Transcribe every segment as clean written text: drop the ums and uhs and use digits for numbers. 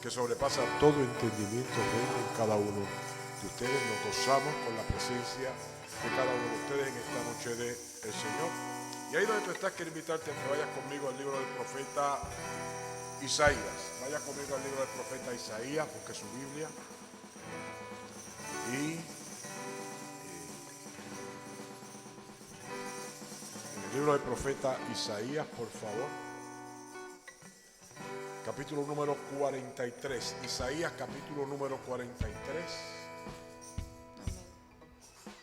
que sobrepasa todo entendimiento, reina en cada uno de ustedes. Nos gozamos con la presencia de cada uno de ustedes en esta noche del Señor. Y ahí donde tú estás, quiero invitarte a que vayas conmigo al libro del profeta Isaías. Vaya conmigo al libro del profeta Isaías, busque su Biblia. Y en el libro del profeta Isaías, por favor. Capítulo número 43. Isaías, capítulo número 43.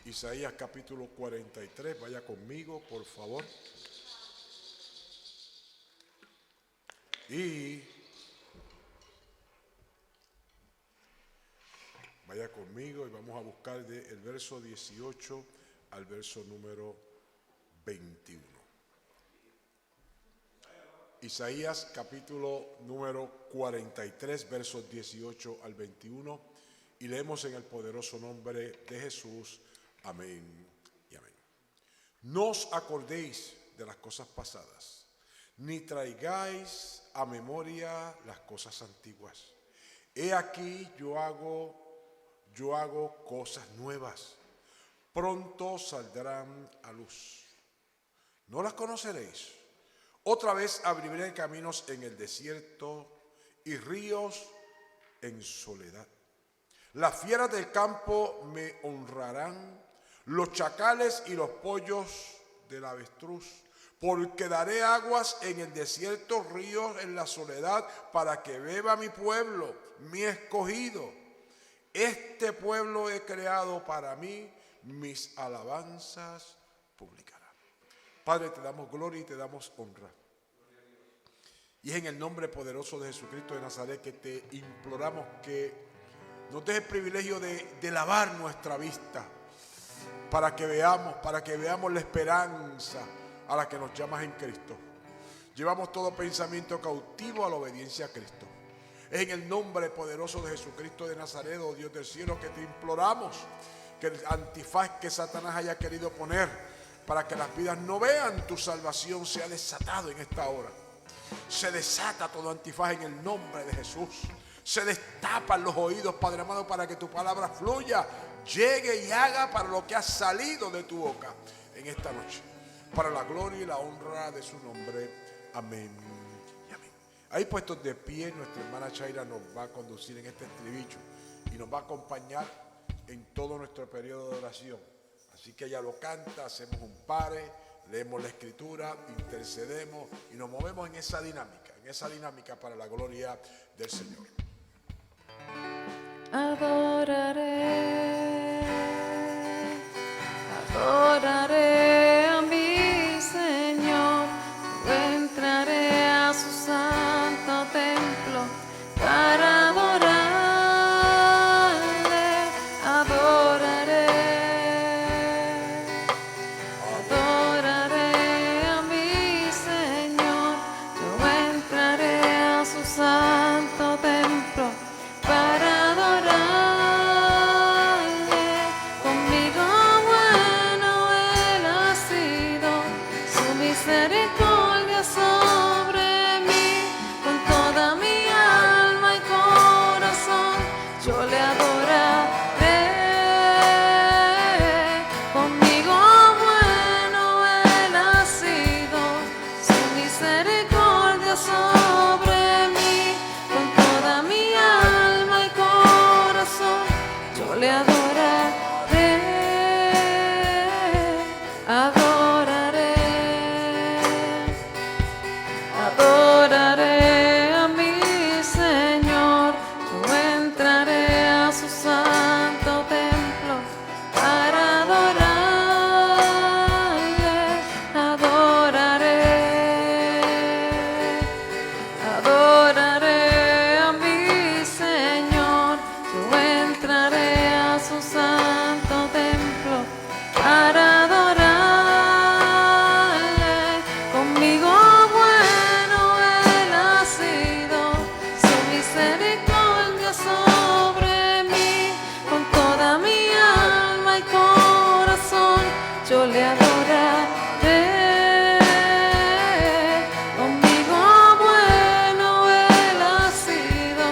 Isaías, capítulo 43. Vaya conmigo, por favor. Y vaya conmigo y vamos a buscar del verso 18 al verso número 21. Isaías capítulo número 43, versos 18 al 21, y leemos en el poderoso nombre de Jesús. Amén y amén. No os acordéis de las cosas pasadas, ni traigáis a memoria las cosas antiguas. He aquí yo hago cosas nuevas, pronto saldrán a luz. ¿No las conoceréis? Otra vez abriré caminos en el desierto y ríos en soledad. Las fieras del campo me honrarán, los chacales y los pollos del avestruz, porque daré aguas en el desierto, ríos en la soledad, para que beba mi pueblo, mi escogido. Este pueblo he creado para mí, mis alabanzas publicarán. Padre, te damos gloria y te damos honra. Y es en el nombre poderoso de Jesucristo de Nazaret que te imploramos que nos des el privilegio de lavar nuestra vista para que veamos la esperanza a la que nos llamas en Cristo. Llevamos todo pensamiento cautivo a la obediencia a Cristo. Es en el nombre poderoso de Jesucristo de Nazaret, oh Dios del cielo, que te imploramos que el antifaz que Satanás haya querido poner para que las vidas no vean tu salvación sea desatado en esta hora. Se desata todo antifaz en el nombre de Jesús. Se destapan los oídos, Padre amado, para que tu palabra fluya, llegue y haga para lo que ha salido de tu boca en esta noche, para la gloria y la honra de su nombre. Amén y amén. Ahí puestos de pie, nuestra hermana Chaira nos va a conducir en este estribillo y nos va a acompañar en todo nuestro periodo de oración. Así que ella lo canta, hacemos un pare, leemos la escritura, intercedemos y nos movemos en esa dinámica para la gloria del Señor. Adoraré a mi Señor, entraré a su santo templo para adorarle, adoraré a mi Señor, yo entraré a su santo templo para adorarle. Conmigo bueno Él ha sido, su misericordia sobre mí, con toda mi alma y corazón yo le adoraré. Conmigo bueno Él ha sido, su misericordia sobre mí, con toda mi alma y corazón yo le adoraré, adoraré, adoraré a mi Señor, yo entraré a su santo templo para adorarle, adoraré a mi Señor, yo entraré a su santo templo para adorarle. Conmigo bueno Él ha sido, su misericordia sobre mí, con toda mi alma y corazón yo le adoraré. Conmigo bueno Él ha sido,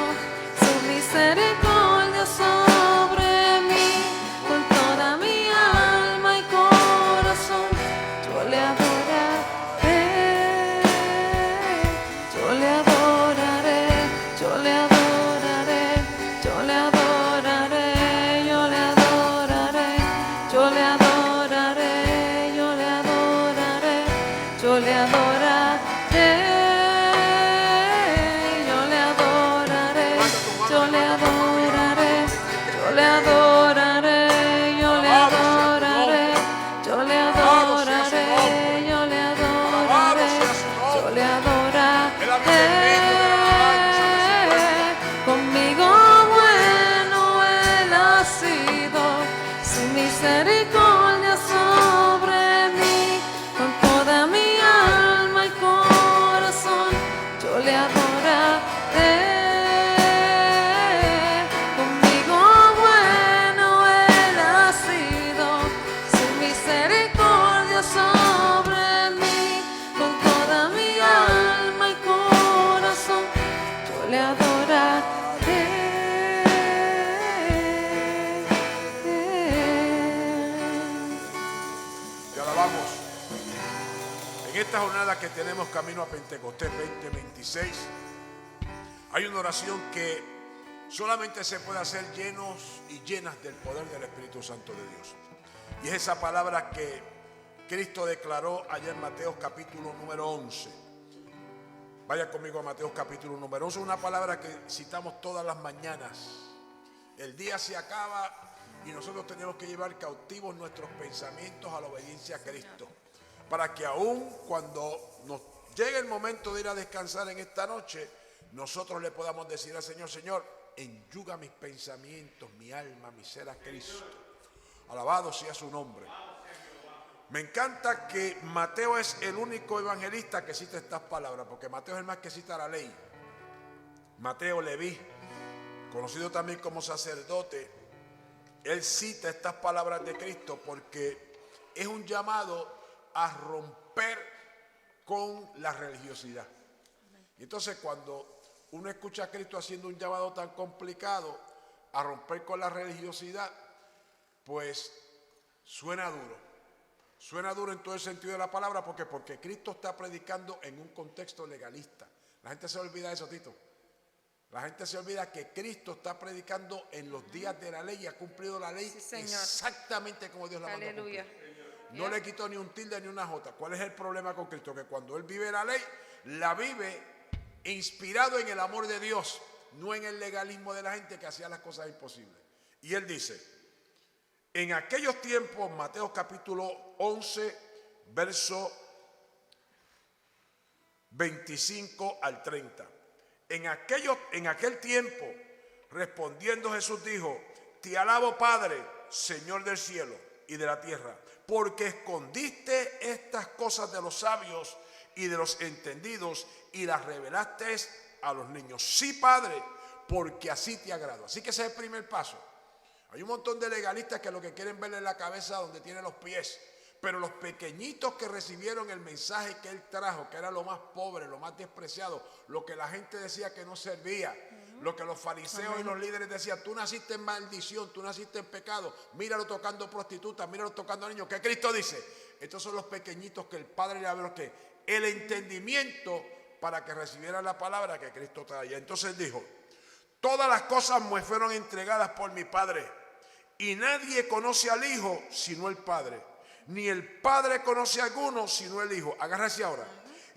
yo le adoraré, yo le adoraré, yo le adoraré, yo le adoraré, yo le adoraré, yo le adoraré, yo le adoraré, yo le adoraré. Conmigo bueno Él ha sido, su misericordia sobre mí, con toda mi alma y corazón, yo le adoraré. Conmigo bueno Él ha sido, su misericordia sobre mí, con toda mi alma y corazón, yo le adoraré. Te alabamos. En esta jornada que tenemos camino a Pentecostés 2026, hay una oración que solamente se puede hacer llenos y llenas del poder del Espíritu Santo de Dios. Y es esa palabra que Cristo declaró allá en Mateo capítulo número 11. Vaya conmigo a Mateo capítulo número 11, una palabra que citamos todas las mañanas. El día se acaba y nosotros tenemos que llevar cautivos nuestros pensamientos a la obediencia a Cristo, para que aún cuando nos llegue el momento de ir a descansar en esta noche, nosotros le podamos decir al Señor: Señor, enyuga mis pensamientos, mi alma, mi ser a Cristo. Alabado sea su nombre. Me encanta que Mateo es el único evangelista que cita estas palabras, porque Mateo es el más que cita la ley. Mateo Leví, conocido también como sacerdote, él cita estas palabras de Cristo porque es un llamado a romper con la religiosidad. Y entonces cuando uno escucha a Cristo haciendo un llamado tan complicado a romper con la religiosidad, pues suena duro. Suena duro en todo el sentido de la palabra, porque Cristo está predicando en un contexto legalista. La gente se olvida de eso, Tito. La gente se olvida que Cristo está predicando en los días de la ley y ha cumplido la ley exactamente como Dios la mandó a cumplir. No le quitó ni un tilde ni una jota. ¿Cuál es el problema con Cristo? Que cuando Él vive la ley, la vive inspirado en el amor de Dios, no en el legalismo de la gente que hacía las cosas imposibles. Y Él dice: en aquellos tiempos, Mateo capítulo 11, verso 25 al 30. En aquel tiempo, respondiendo Jesús dijo: te alabo, Padre, Señor del cielo y de la tierra, porque escondiste estas cosas de los sabios y de los entendidos y las revelaste a los niños. Sí, Padre, porque así te agrado. Así que ese es el primer paso. Hay un montón de legalistas que lo que quieren verle la cabeza donde tiene los pies. Pero los pequeñitos que recibieron el mensaje que Él trajo, que era lo más pobre, lo más despreciado, lo que la gente decía que no servía, lo que los fariseos y los líderes decían: tú naciste en maldición, tú naciste en pecado, míralo tocando prostitutas, míralo tocando niños. ¿Qué Cristo dice? Estos son los pequeñitos que el Padre le abrió el entendimiento para que recibieran la palabra que Cristo traía. Entonces dijo: todas las cosas me fueron entregadas por mi Padre, y nadie conoce al Hijo sino el Padre, ni el Padre conoce a alguno sino el Hijo. Agárrese ahora.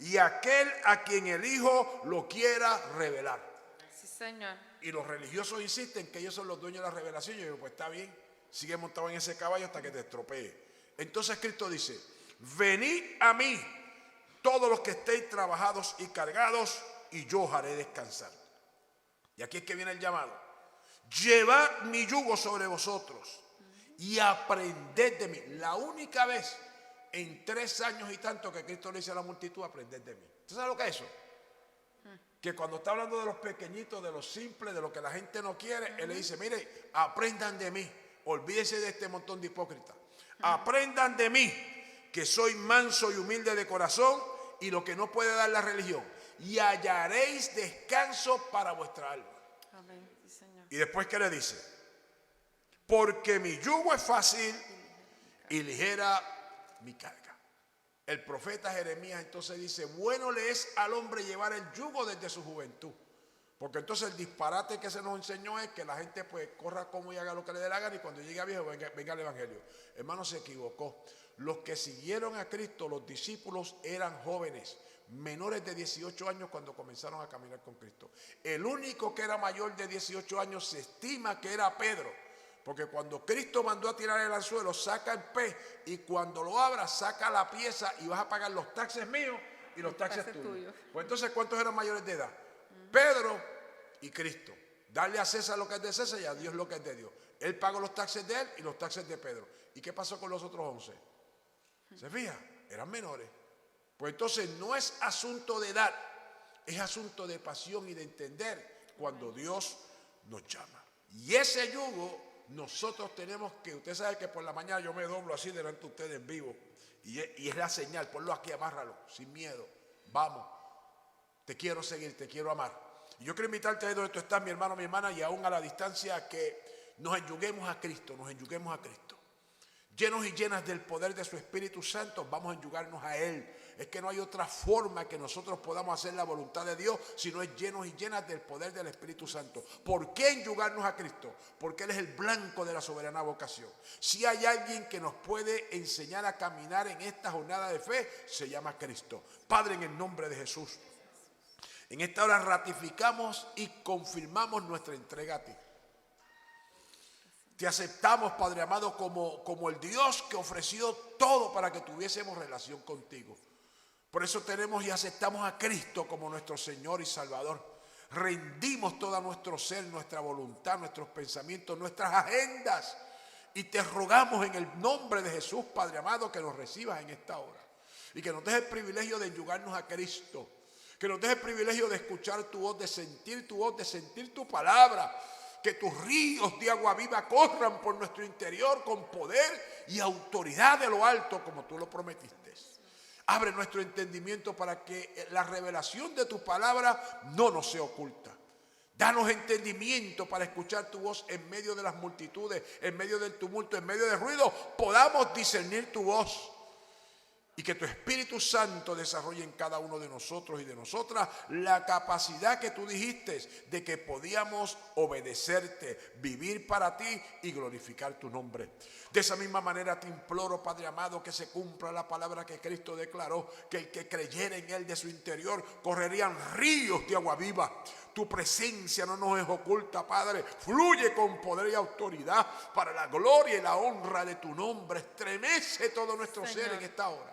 Y aquel a quien el Hijo lo quiera revelar. Sí, Señor. Y los religiosos insisten que ellos son los dueños de la revelación. Yo digo: pues está bien, sigue montado en ese caballo hasta que te estropee. Entonces Cristo dice: venid a mí todos los que estéis trabajados y cargados, y yo os haré descansar. Y aquí es que viene el llamado: llevad mi yugo sobre vosotros y aprended de mí. La única vez en 3 años y tanto que Cristo le dice a la multitud: aprended de mí. ¿Usted sabe lo que es eso? Que cuando está hablando de los pequeñitos, de los simples, de lo que la gente no quiere, Él le dice: mire, aprendan de mí. Olvídense de este montón de hipócritas. Aprendan de mí, que soy manso y humilde de corazón, y lo que no puede dar la religión, y hallaréis descanso para vuestra alma. Amén. Sí, Señor. Y después, ¿qué le dice? Porque mi yugo es fácil y ligera mi carga. El profeta Jeremías entonces dice: bueno le es al hombre llevar el yugo desde su juventud. Porque entonces el disparate que se nos enseñó es que la gente pues corra como y haga lo que le dé la gana, y cuando llegue a viejo venga el evangelio. Hermano, se equivocó. Los que siguieron a Cristo, los discípulos, eran jóvenes, menores de 18 años cuando comenzaron a caminar con Cristo. El único que era mayor de 18 años se estima que era Pedro, porque cuando Cristo mandó a tirar el anzuelo, saca el pez y cuando lo abra, saca la pieza y vas a pagar los taxes míos y los taxes tuyos. Pues entonces, ¿cuántos eran mayores de edad? Pedro y Cristo. Darle a César lo que es de César y a Dios lo que es de Dios. Él pagó los taxes de él y los taxes de Pedro. ¿Y qué pasó con los otros 11? ¿Se fija? Eran menores. Pues entonces no es asunto de edad, es asunto de pasión y de entender cuando Dios nos llama. Y ese yugo nosotros tenemos que, usted sabe que por la mañana yo me doblo así delante de ustedes en vivo. Y es la señal, ponlo aquí, amárralo, sin miedo. Vamos, te quiero seguir, te quiero amar. Y yo quiero invitarte ahí donde tú estás, mi hermano, mi hermana, y aún a la distancia, a que nos enyuguemos a Cristo, nos enyuguemos a Cristo. Llenos y llenas del poder de su Espíritu Santo, vamos a enyugarnos a Él. Es que no hay otra forma que nosotros podamos hacer la voluntad de Dios si no es llenos y llenas del poder del Espíritu Santo. ¿Por qué enyugarnos a Cristo? Porque Él es el blanco de la soberana vocación. Si hay alguien que nos puede enseñar a caminar en esta jornada de fe, se llama Cristo. Padre, en el nombre de Jesús, en esta hora ratificamos y confirmamos nuestra entrega a ti. Te aceptamos, Padre amado, como el Dios que ofreció todo para que tuviésemos relación contigo. Por eso tenemos y aceptamos a Cristo como nuestro Señor y Salvador. Rendimos todo nuestro ser, nuestra voluntad, nuestros pensamientos, nuestras agendas. Y te rogamos en el nombre de Jesús, Padre amado, que nos recibas en esta hora. Y que nos dejes el privilegio de enyugarnos a Cristo. Que nos dejes el privilegio de escuchar tu voz, de sentir tu palabra. Que tus ríos de agua viva corran por nuestro interior con poder y autoridad de lo alto, como tú lo prometiste. Abre nuestro entendimiento para que la revelación de tu palabra no nos sea oculta. Danos entendimiento para escuchar tu voz en medio de las multitudes, en medio del tumulto, en medio del ruido. Podamos discernir tu voz. Y que tu Espíritu Santo desarrolle en cada uno de nosotros y de nosotras la capacidad que tú dijiste de que podíamos obedecerte, vivir para ti y glorificar tu nombre. De esa misma manera te imploro, Padre amado, que se cumpla la palabra que Cristo declaró, que el que creyera en Él de su interior correrían ríos de agua viva. Tu presencia no nos es oculta, Padre. Fluye con poder y autoridad para la gloria y la honra de tu nombre. Estremece todo nuestro ser en esta hora.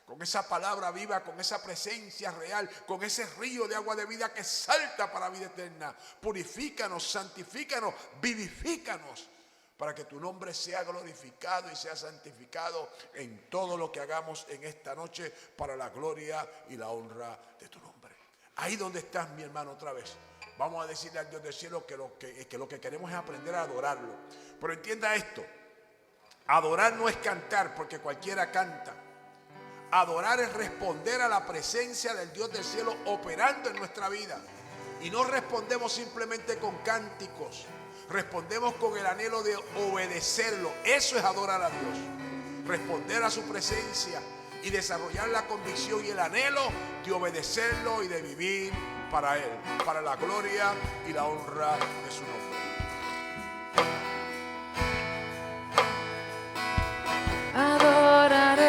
Con esa palabra viva, con esa presencia real, con ese río de agua de vida que salta para vida eterna. Purifícanos, santifícanos, vivifícanos, para que tu nombre sea glorificado y sea santificado en todo lo que hagamos en esta noche para la gloria y la honra de tu nombre. Ahí donde estás, mi hermano, otra vez. Vamos a decirle al Dios del cielo que lo que queremos es aprender a adorarlo. Pero entienda esto, adorar no es cantar, porque cualquiera canta. Adorar es responder a la presencia del Dios del cielo operando en nuestra vida. Y no respondemos simplemente con cánticos. Respondemos con el anhelo de obedecerlo. Eso es adorar a Dios. Responder a su presencia y desarrollar la convicción y el anhelo de obedecerlo y de vivir para Él. Para la gloria y la honra de su nombre. Adoraré.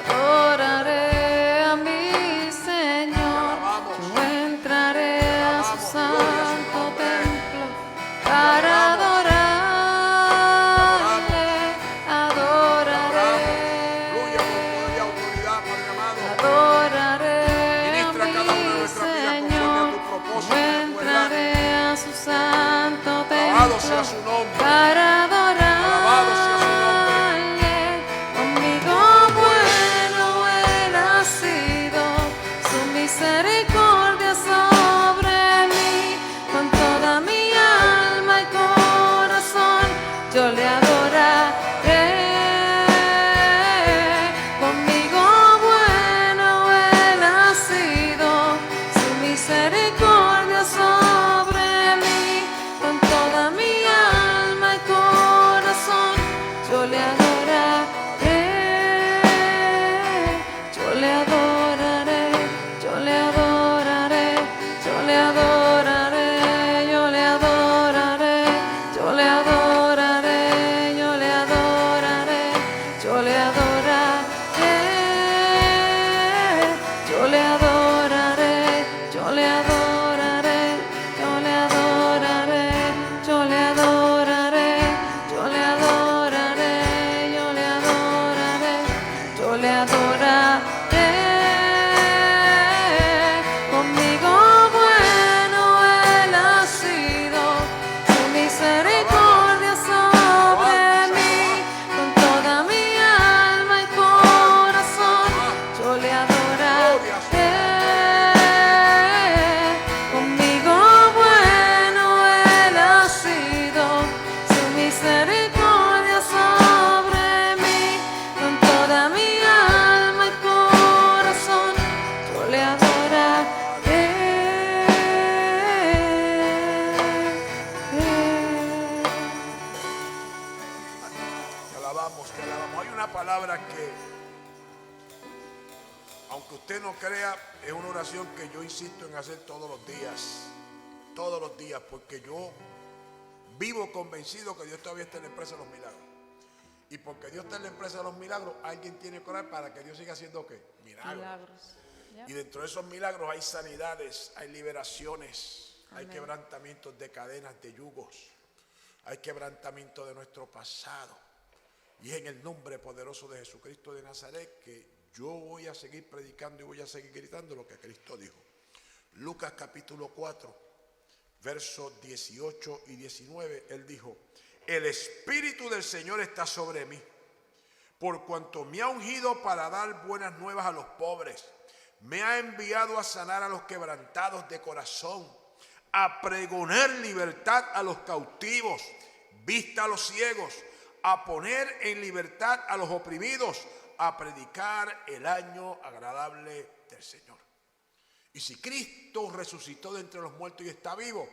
Adoraré a mi Señor. Yo entraré a su santo templo para adorarle. Adoraré. Adoraré a mi Señor. Yo entraré a su santo templo para adorarle. Conmigo bueno Él ha sido, su misericordia sobre mí. Con toda mi alma y corazón yo le adoraré. Conmigo bueno Él ha sido, su misericordia sobre mí. Con toda mi alma y corazón yo le adoraré. Yo le adoraré, yo le adoraré, yo le adoraré, yo le adoraré, yo le adoraré, yo le adoraré. yo le adoraré, yo le adoraré, yo le adoraré, yo le adoraré, yo le adoraré, yo le adoraré, yo le adoraré, yo le adoraré. Conmigo bueno Él ha sido, su misericordia sobre mí, con toda mi alma y corazón, yo le adoraré. Conmigo bueno Él ha sido, su misericordia sobre mí, con toda mi alma y corazón, yo le adoraré. Te alabamos, te alabamos. Hay una palabra que, aunque usted no crea, es una oración que yo insisto en hacer todos los días, porque yo vivo convencido que Dios todavía está en la empresa de los milagros. Y porque Dios está en la empresa de los milagros, alguien tiene que orar para que Dios siga haciendo ¿qué? Milagros. Y dentro de esos milagros hay sanidades, hay liberaciones, hay quebrantamientos de cadenas, de yugos, hay quebrantamiento de nuestro pasado. Y es en el nombre poderoso de Jesucristo de Nazaret que yo voy a seguir predicando y voy a seguir gritando lo que Cristo dijo. Lucas capítulo 4, versos 18 y 19, Él dijo: el Espíritu del Señor está sobre mí, por cuanto me ha ungido para dar buenas nuevas a los pobres. Me ha enviado a sanar a los quebrantados de corazón, a pregonar libertad a los cautivos, vista a los ciegos, a poner en libertad a los oprimidos, a predicar el año agradable del Señor. Y si Cristo resucitó de entre los muertos y está vivo,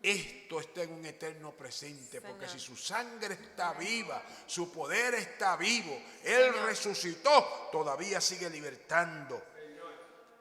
esto está en un eterno presente, porque si su sangre está viva, su poder está vivo, Él resucitó, todavía sigue libertando,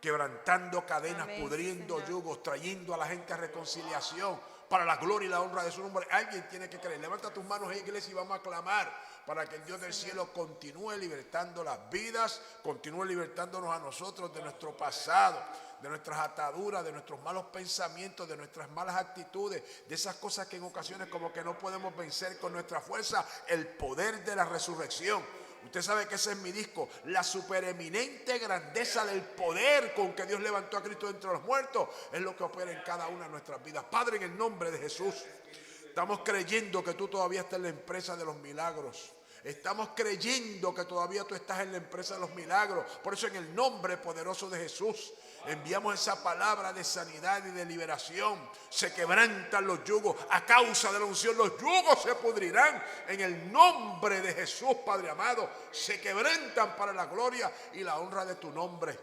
quebrantando cadenas, pudriendo yugos, trayendo a la gente a reconciliación para la gloria y la honra de su nombre. Alguien tiene que creer. Levanta tus manos, iglesia, y vamos a clamar para que el Dios del cielo continúe libertando las vidas, continúe libertándonos a nosotros de nuestro pasado, de nuestras ataduras, de nuestros malos pensamientos, de nuestras malas actitudes, de esas cosas que en ocasiones como que no podemos vencer con nuestra fuerza. El poder de la resurrección. Usted sabe que ese es mi disco, la supereminente grandeza del poder con que Dios levantó a Cristo de entre los muertos, es lo que opera en cada una de nuestras vidas. Padre, en el nombre de Jesús, estamos creyendo que tú todavía estás en la empresa de los milagros. Estamos creyendo que todavía tú estás en la empresa de los milagros. Por eso, en el nombre poderoso de Jesús, enviamos esa palabra de sanidad y de liberación. Se quebrantan los yugos a causa de la unción. Los yugos se pudrirán en el nombre de Jesús, Padre amado. Se quebrantan para la gloria y la honra de tu nombre.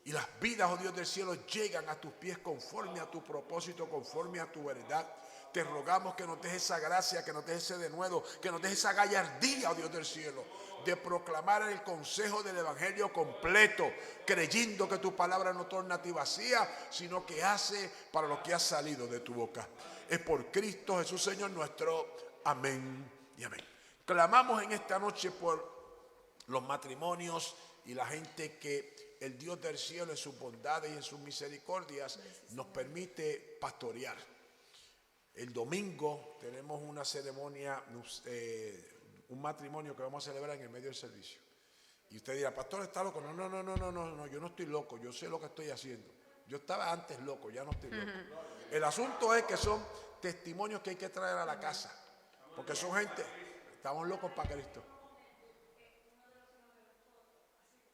Y las vidas, oh Dios del cielo, llegan a tus pies conforme a tu propósito, conforme a tu verdad. Te rogamos que nos dejes esa gracia, que nos dejes ese denuedo, que nos dejes esa gallardía, oh Dios del cielo, de proclamar el consejo del evangelio completo, creyendo que tu palabra no torna a ti vacía, sino que hace para lo que ha salido de tu boca. Es por Cristo Jesús, Señor nuestro. Amén y amén. Clamamos en esta noche por los matrimonios y la gente que el Dios del cielo en sus bondades y en sus misericordias nos permite pastorear. El domingo tenemos una ceremonia, un matrimonio que vamos a celebrar en el medio del servicio. Y usted dirá, pastor, ¿está loco? No, yo no estoy loco, yo sé lo que estoy haciendo. Yo estaba antes loco, ya no estoy loco. El asunto es que son testimonios que hay que traer a la casa, porque son gente, estamos locos para Cristo.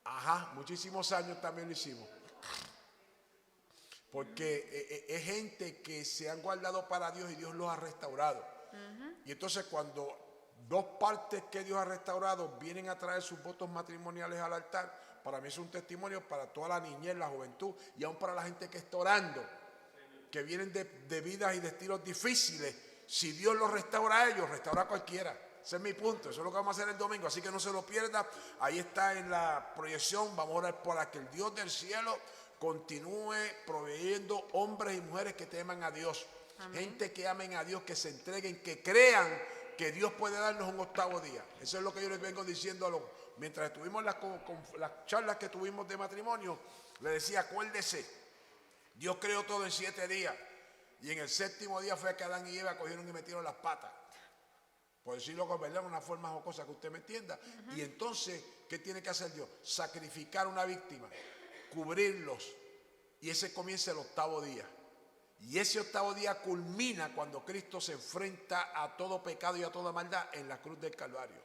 Ajá, muchísimos años también lo hicimos. Porque es gente que se han guardado para Dios y Dios los ha restaurado. Y entonces cuando dos partes que Dios ha restaurado vienen a traer sus votos matrimoniales al altar, para mí es un testimonio para toda la niñez, la juventud y aún para la gente que está orando, que vienen de vidas y de estilos difíciles. Si Dios los restaura a ellos, restaura a cualquiera. Ese es mi punto, eso es lo que vamos a hacer el domingo, así que no se lo pierda. Ahí está en la proyección, vamos a orar para que el Dios del cielo continúe proveyendo hombres y mujeres que teman a Dios. Amén. Gente que amen a Dios, que se entreguen, que crean que Dios puede darnos un octavo día. Eso es lo que yo les vengo diciendo mientras estuvimos las charlas que tuvimos de matrimonio. Le decía, acuérdese, Dios creó todo en 7 días. Y en el 7º día fue que Adán y Eva cogieron y metieron las patas. Por decirlo con verdad, una forma jocosa que usted me entienda. Y entonces, ¿qué tiene que hacer Dios? Sacrificar una víctima, cubrirlos. Y ese comienza el octavo día. Y ese octavo día culmina cuando Cristo se enfrenta a todo pecado y a toda maldad en la cruz del Calvario,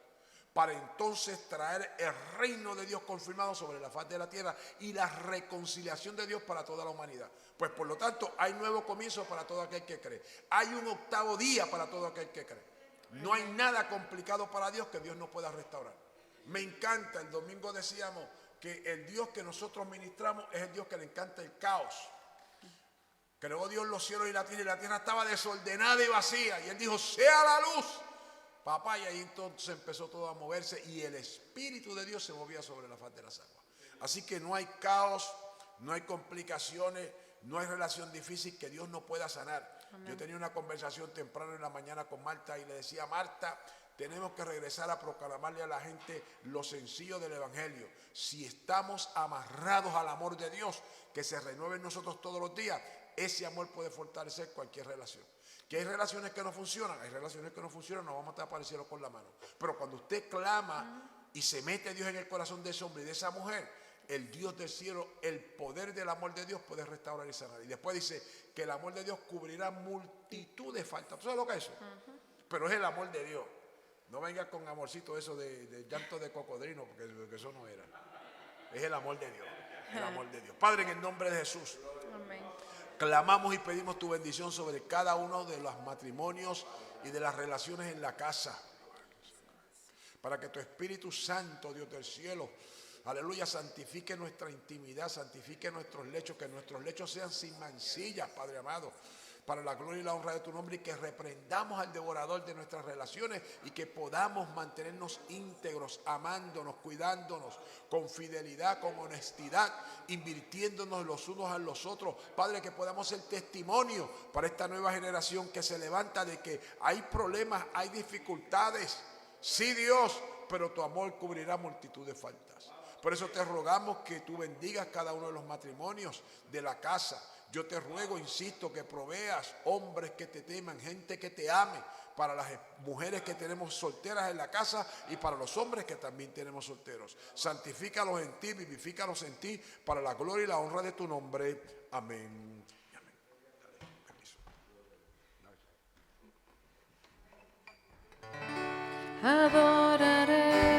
para entonces traer el reino de Dios confirmado sobre la faz de la tierra y la reconciliación de Dios para toda la humanidad. Pues por lo tanto hay nuevo comienzo para todo aquel que cree. Hay un octavo día para todo aquel que cree. No hay nada complicado para Dios que Dios no pueda restaurar. Me encanta, el domingo decíamos que el Dios que nosotros ministramos es el Dios que le encanta el caos. Creó Dios los cielos y la tierra estaba desordenada y vacía. Y Él dijo, sea la luz. Papá, y ahí entonces empezó todo a moverse y el Espíritu de Dios se movía sobre la faz de las aguas. Así que no hay caos, no hay complicaciones, no hay relación difícil que Dios no pueda sanar. Amén. Yo tenía una conversación temprano en la mañana con Marta y le decía, Marta, tenemos que regresar a proclamarle a la gente lo sencillo del Evangelio. Si estamos amarrados al amor de Dios, que se renueve en nosotros todos los días, ese amor puede fortalecer cualquier relación. Que hay relaciones que no funcionan, no vamos a estar apareciendo con la mano. Pero cuando usted clama y se mete Dios en el corazón de ese hombre y de esa mujer, el Dios del cielo, el poder del amor de Dios puede restaurar y sanar. Y después dice que el amor de Dios cubrirá multitud de faltas. ¿Tú sabes lo que es eso? Pero es el amor de Dios. No venga con amorcito eso de llanto de cocodrilo, porque eso no era. Es el amor de Dios. El amor de Dios. Padre, en el nombre de Jesús. Amén. Clamamos y pedimos tu bendición sobre cada uno de los matrimonios y de las relaciones en la casa. Para que tu Espíritu Santo, Dios del cielo, aleluya, santifique nuestra intimidad, santifique nuestros lechos, que nuestros lechos sean sin mancillas, Padre amado, para la gloria y la honra de tu nombre, y que reprendamos al devorador de nuestras relaciones y que podamos mantenernos íntegros, amándonos, cuidándonos, con fidelidad, con honestidad, invirtiéndonos los unos a los otros. Padre, que podamos ser testimonio para esta nueva generación que se levanta de que hay problemas, hay dificultades. Sí, Dios, pero tu amor cubrirá multitud de faltas. Por eso te rogamos que tú bendigas cada uno de los matrimonios de la casa. Yo te ruego, insisto, que proveas hombres que te teman, gente que te ame, para las mujeres que tenemos solteras en la casa y para los hombres que también tenemos solteros. Santifícalos en ti, vivifícalos en ti, para la gloria y la honra de tu nombre. Amén. Amén. Dale, permiso. Adoraré.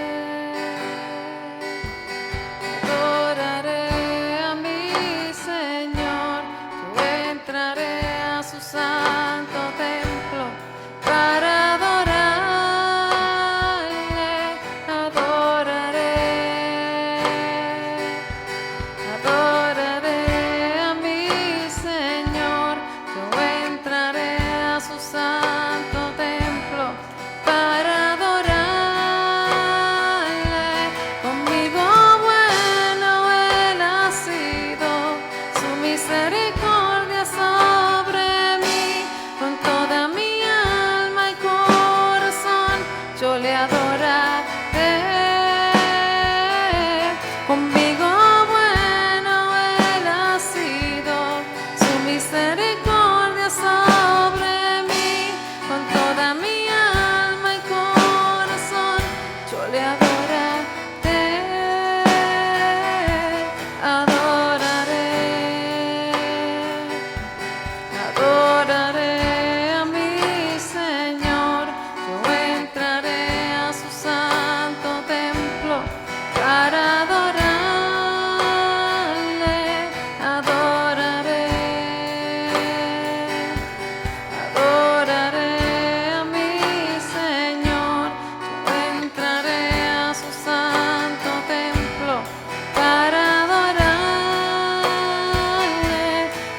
Santo templo para adorarle, adoraré a mi Señor. Yo entraré a su santo templo para adorarle. Conmigo bueno Él ha sido, su misericordia sobre yo le adoraré. Conmigo bueno Él ha sido, su misericordia sobre mí. Con toda mi alma y corazón yo le adoraré, adoraré a mi Señor. Yo entraré a su santo templo para adorarle, adoraré a mi Señor. Yo entraré a su santo templo para adorarle.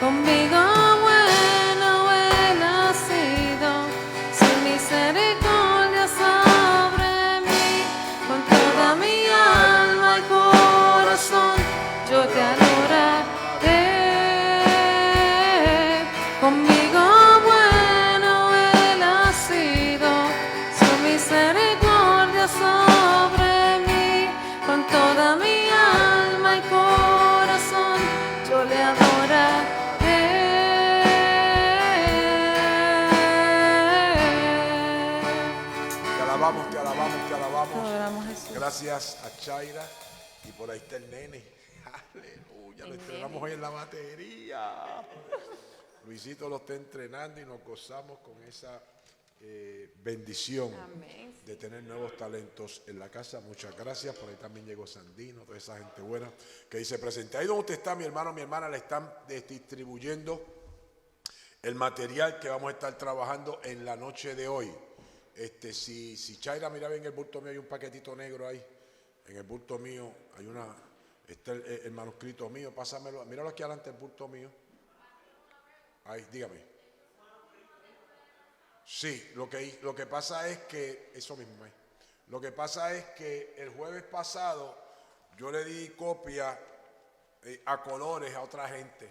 Conmigo bueno Él ha sido, su misericordia sobre mí. Con toda mi alma y corazón yo te adoraré. Conmigo bueno Él ha sido, su adoramos, Jesús. Gracias a Chaira. Y por ahí está el nene. Aleluya, lo El entrenamos nene. hoy en la batería. Luisito lo está entrenando y nos gozamos con esa bendición Amén. de tener nuevos talentos en la casa. Muchas gracias. Por ahí también llegó Sandino, toda esa gente buena que dice presente. Ahí donde usted está, mi hermano, mi hermana, le están distribuyendo el material que vamos a estar trabajando en la noche de hoy. Si Chaira, mira bien el bulto mío, hay un paquetito negro ahí. En el bulto mío hay está el manuscrito mío, pásamelo, míralo aquí adelante el bulto mío. Ahí, dígame. Sí, lo que pasa es que, eso mismo es. Lo que pasa es que el jueves pasado yo le di copia a colores a otra gente,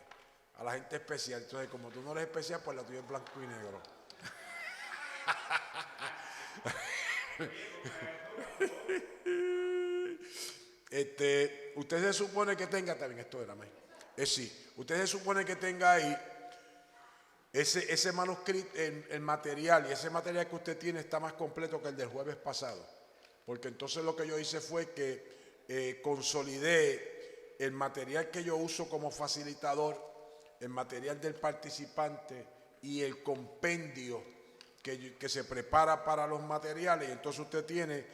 a la gente especial. Entonces, como tú no eres especial, pues la tuya es blanco y negro. Usted se supone que tenga, también esto era, sí, usted se supone que tenga ahí ese manuscrito, el material, y ese material que usted tiene está más completo que el del jueves pasado, porque entonces lo que yo hice fue que consolidé el material que yo uso como facilitador, el material del participante y el compendio que se prepara para los materiales, y entonces usted tiene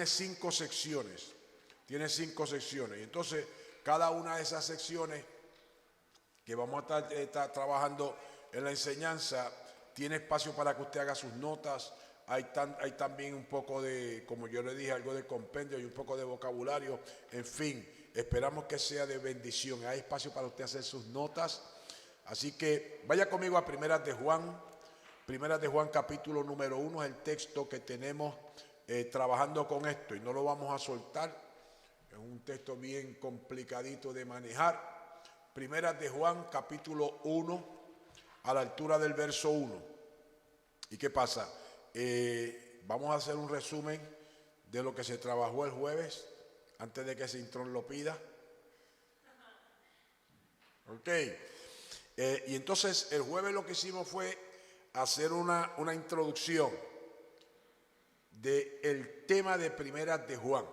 5 secciones, y entonces cada una de esas secciones que vamos a estar trabajando en la enseñanza tiene espacio para que usted haga sus notas. Hay también un poco de, como yo le dije, algo de compendio y un poco de vocabulario. En fin, esperamos que sea de bendición. Hay espacio para usted hacer sus notas. Así que vaya conmigo a Primeras de Juan. Primeras de Juan capítulo número 1 es el texto que tenemos trabajando con esto y no lo vamos a soltar. Es un texto bien complicadito de manejar. Primeras de Juan capítulo 1 a la altura del verso 1. ¿Y qué pasa? Vamos a hacer un resumen de lo que se trabajó el jueves antes de que Sintrón lo pida. Ok. Y entonces el jueves lo que hicimos fue hacer una introducción del tema de Primeras de Juan.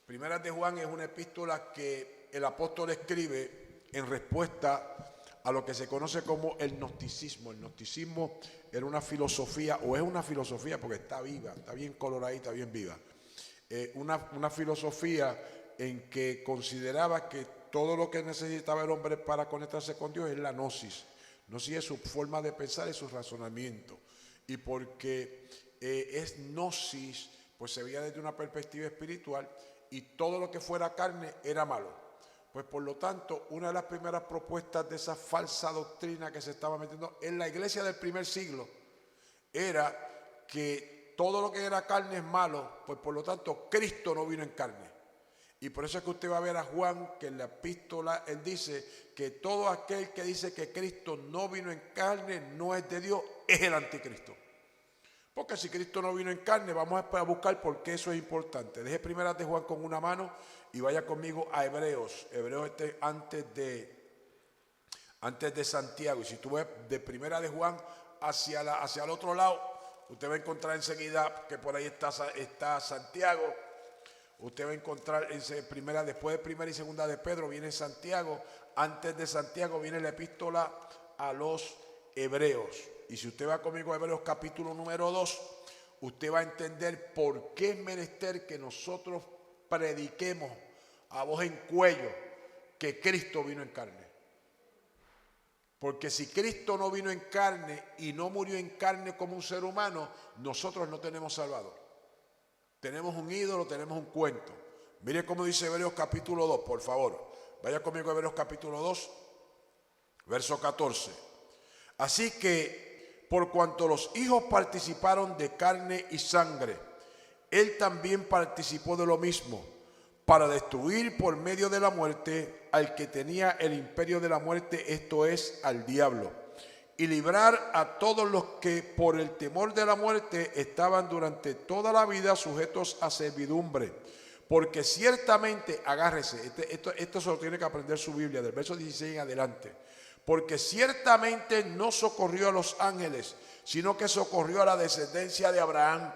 Primeras de Juan es una epístola que el apóstol escribe en respuesta a lo que se conoce como el gnosticismo. El gnosticismo era una filosofía, o es una filosofía porque está viva, está bien coloradita, bien viva. Una filosofía en que consideraba que todo lo que necesitaba el hombre para conectarse con Dios es la gnosis. Gnosis es su forma de pensar, es su razonamiento. Y porque es gnosis, pues se veía desde una perspectiva espiritual y todo lo que fuera carne era malo. Pues por lo tanto, una de las primeras propuestas de esa falsa doctrina que se estaba metiendo en la iglesia del primer siglo era que todo lo que era carne es malo, pues por lo tanto Cristo no vino en carne. Y por eso es que usted va a ver a Juan que en la epístola él dice que todo aquel que dice que Cristo no vino en carne no es de Dios, es el anticristo. Porque si Cristo no vino en carne, vamos a buscar por qué eso es importante. Deje Primeras de Juan con una mano y vaya conmigo a Hebreos. Hebreos antes de Santiago. Y si tú ves de Primera de Juan hacia el otro lado, usted va a encontrar enseguida que por ahí está Santiago. Usted va a encontrar después de Primera y Segunda de Pedro viene Santiago. Antes de Santiago viene la epístola a los Hebreos. Y si usted va conmigo a Hebreos capítulo número 2, usted va a entender por qué es menester que nosotros prediquemos a voz en cuello que Cristo vino en carne. Porque si Cristo no vino en carne y no murió en carne como un ser humano, nosotros no tenemos Salvador. Tenemos un ídolo, tenemos un cuento. Mire cómo dice Hebreos capítulo 2, por favor. Vaya conmigo a Hebreos capítulo 2, verso 14. Así que por cuanto los hijos participaron de carne y sangre, él también participó de lo mismo, para destruir por medio de la muerte al que tenía el imperio de la muerte, esto es, al diablo, y librar a todos los que por el temor de la muerte estaban durante toda la vida sujetos a servidumbre. Porque ciertamente, agárrese, esto se lo tiene que aprender su Biblia, del verso 16 en adelante. Porque ciertamente no socorrió a los ángeles, sino que socorrió a la descendencia de Abraham.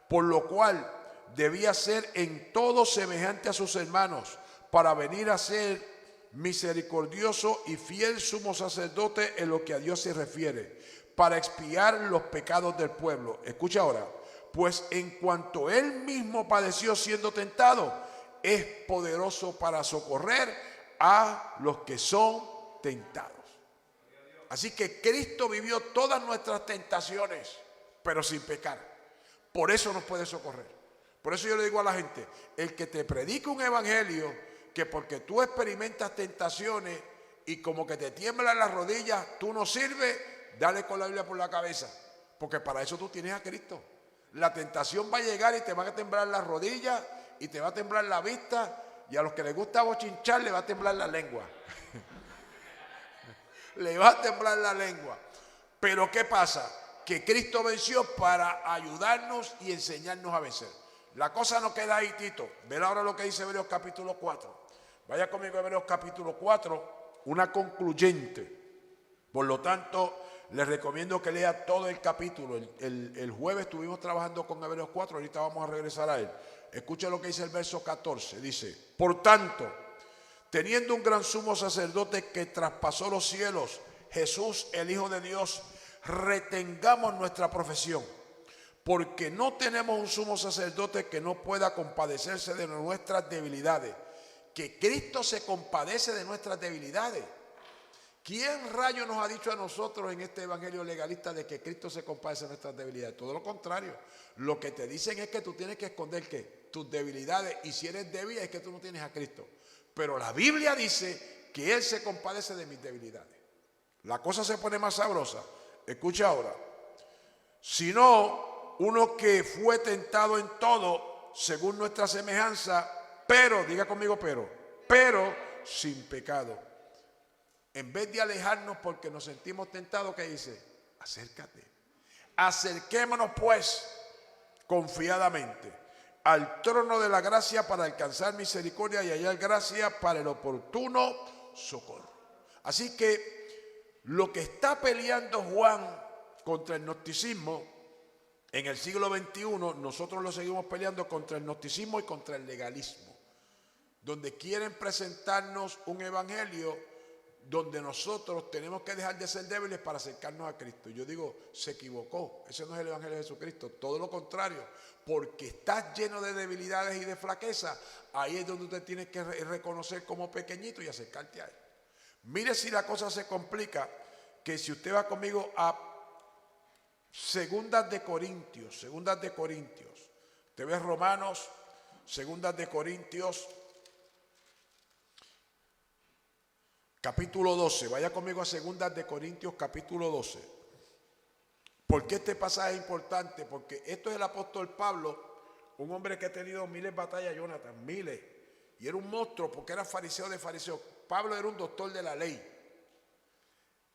por lo cual debía ser en todo semejante a sus hermanos, para venir a ser misericordioso y fiel sumo sacerdote en lo que a Dios se refiere, para expiar los pecados del pueblo. Escucha ahora, pues en cuanto él mismo padeció siendo tentado, es poderoso para socorrer a los que son tentados. Así que Cristo vivió todas nuestras tentaciones, pero sin pecar. Por eso nos puede socorrer. Por eso yo le digo a la gente, el que te predica un evangelio, que porque tú experimentas tentaciones y como que te tiemblan las rodillas, tú no sirves, dale con la Biblia por la cabeza, porque para eso tú tienes a Cristo. La tentación va a llegar y te van a temblar las rodillas y te va a temblar la vista, y a los que les gusta bochinchar le va a temblar la lengua. Le va a temblar la lengua. Pero ¿qué pasa? Que Cristo venció para ayudarnos y enseñarnos a vencer. La cosa no queda ahí, Tito. Ven ahora lo que dice Hebreos capítulo 4. Vaya conmigo a Hebreos capítulo 4, una concluyente. Por lo tanto, les recomiendo que lea todo el capítulo. El jueves estuvimos trabajando con Hebreos 4, ahorita vamos a regresar a él. Escucha lo que dice el verso 14. Dice, por tanto, teniendo un gran sumo sacerdote que traspasó los cielos, Jesús, el Hijo de Dios, retengamos nuestra profesión, porque no tenemos un sumo sacerdote que no pueda compadecerse de nuestras debilidades, que Cristo se compadece de nuestras debilidades. ¿Quién rayo nos ha dicho a nosotros en este evangelio legalista de que Cristo se compadece de nuestras debilidades? Todo lo contrario, lo que te dicen es que tú tienes que esconder ¿qué? Tus debilidades, y si eres débil es que tú no tienes a Cristo. Pero la Biblia dice que Él se compadece de mis debilidades. La cosa se pone más sabrosa. Escucha ahora, sino uno que fue tentado en todo según nuestra semejanza, pero, diga conmigo pero sin pecado. En vez de alejarnos porque nos sentimos tentados, ¿qué dice? Acércate. Acerquémonos pues confiadamente al trono de la gracia para alcanzar misericordia y hallar gracia para el oportuno socorro. Así que lo que está peleando Juan contra el gnosticismo en el siglo XXI, nosotros lo seguimos peleando contra el gnosticismo y contra el legalismo, donde quieren presentarnos un evangelio donde nosotros tenemos que dejar de ser débiles para acercarnos a Cristo. Yo digo, se equivocó, ese no es el evangelio de Jesucristo, todo lo contrario, porque estás lleno de debilidades y de flaqueza, ahí es donde usted tiene que reconocer como pequeñito y acercarte a Él. Mire si la cosa se complica, que si usted va conmigo a Segundas de Corintios, usted ve Romanos, Segundas de Corintios, capítulo 12, vaya conmigo a Segundas de Corintios, capítulo 12. ¿Por qué este pasaje es importante? Porque esto es el apóstol Pablo, un hombre que ha tenido miles de batallas, Jonathan, miles, y era un monstruo porque era fariseo de fariseos. Pablo era un doctor de la ley,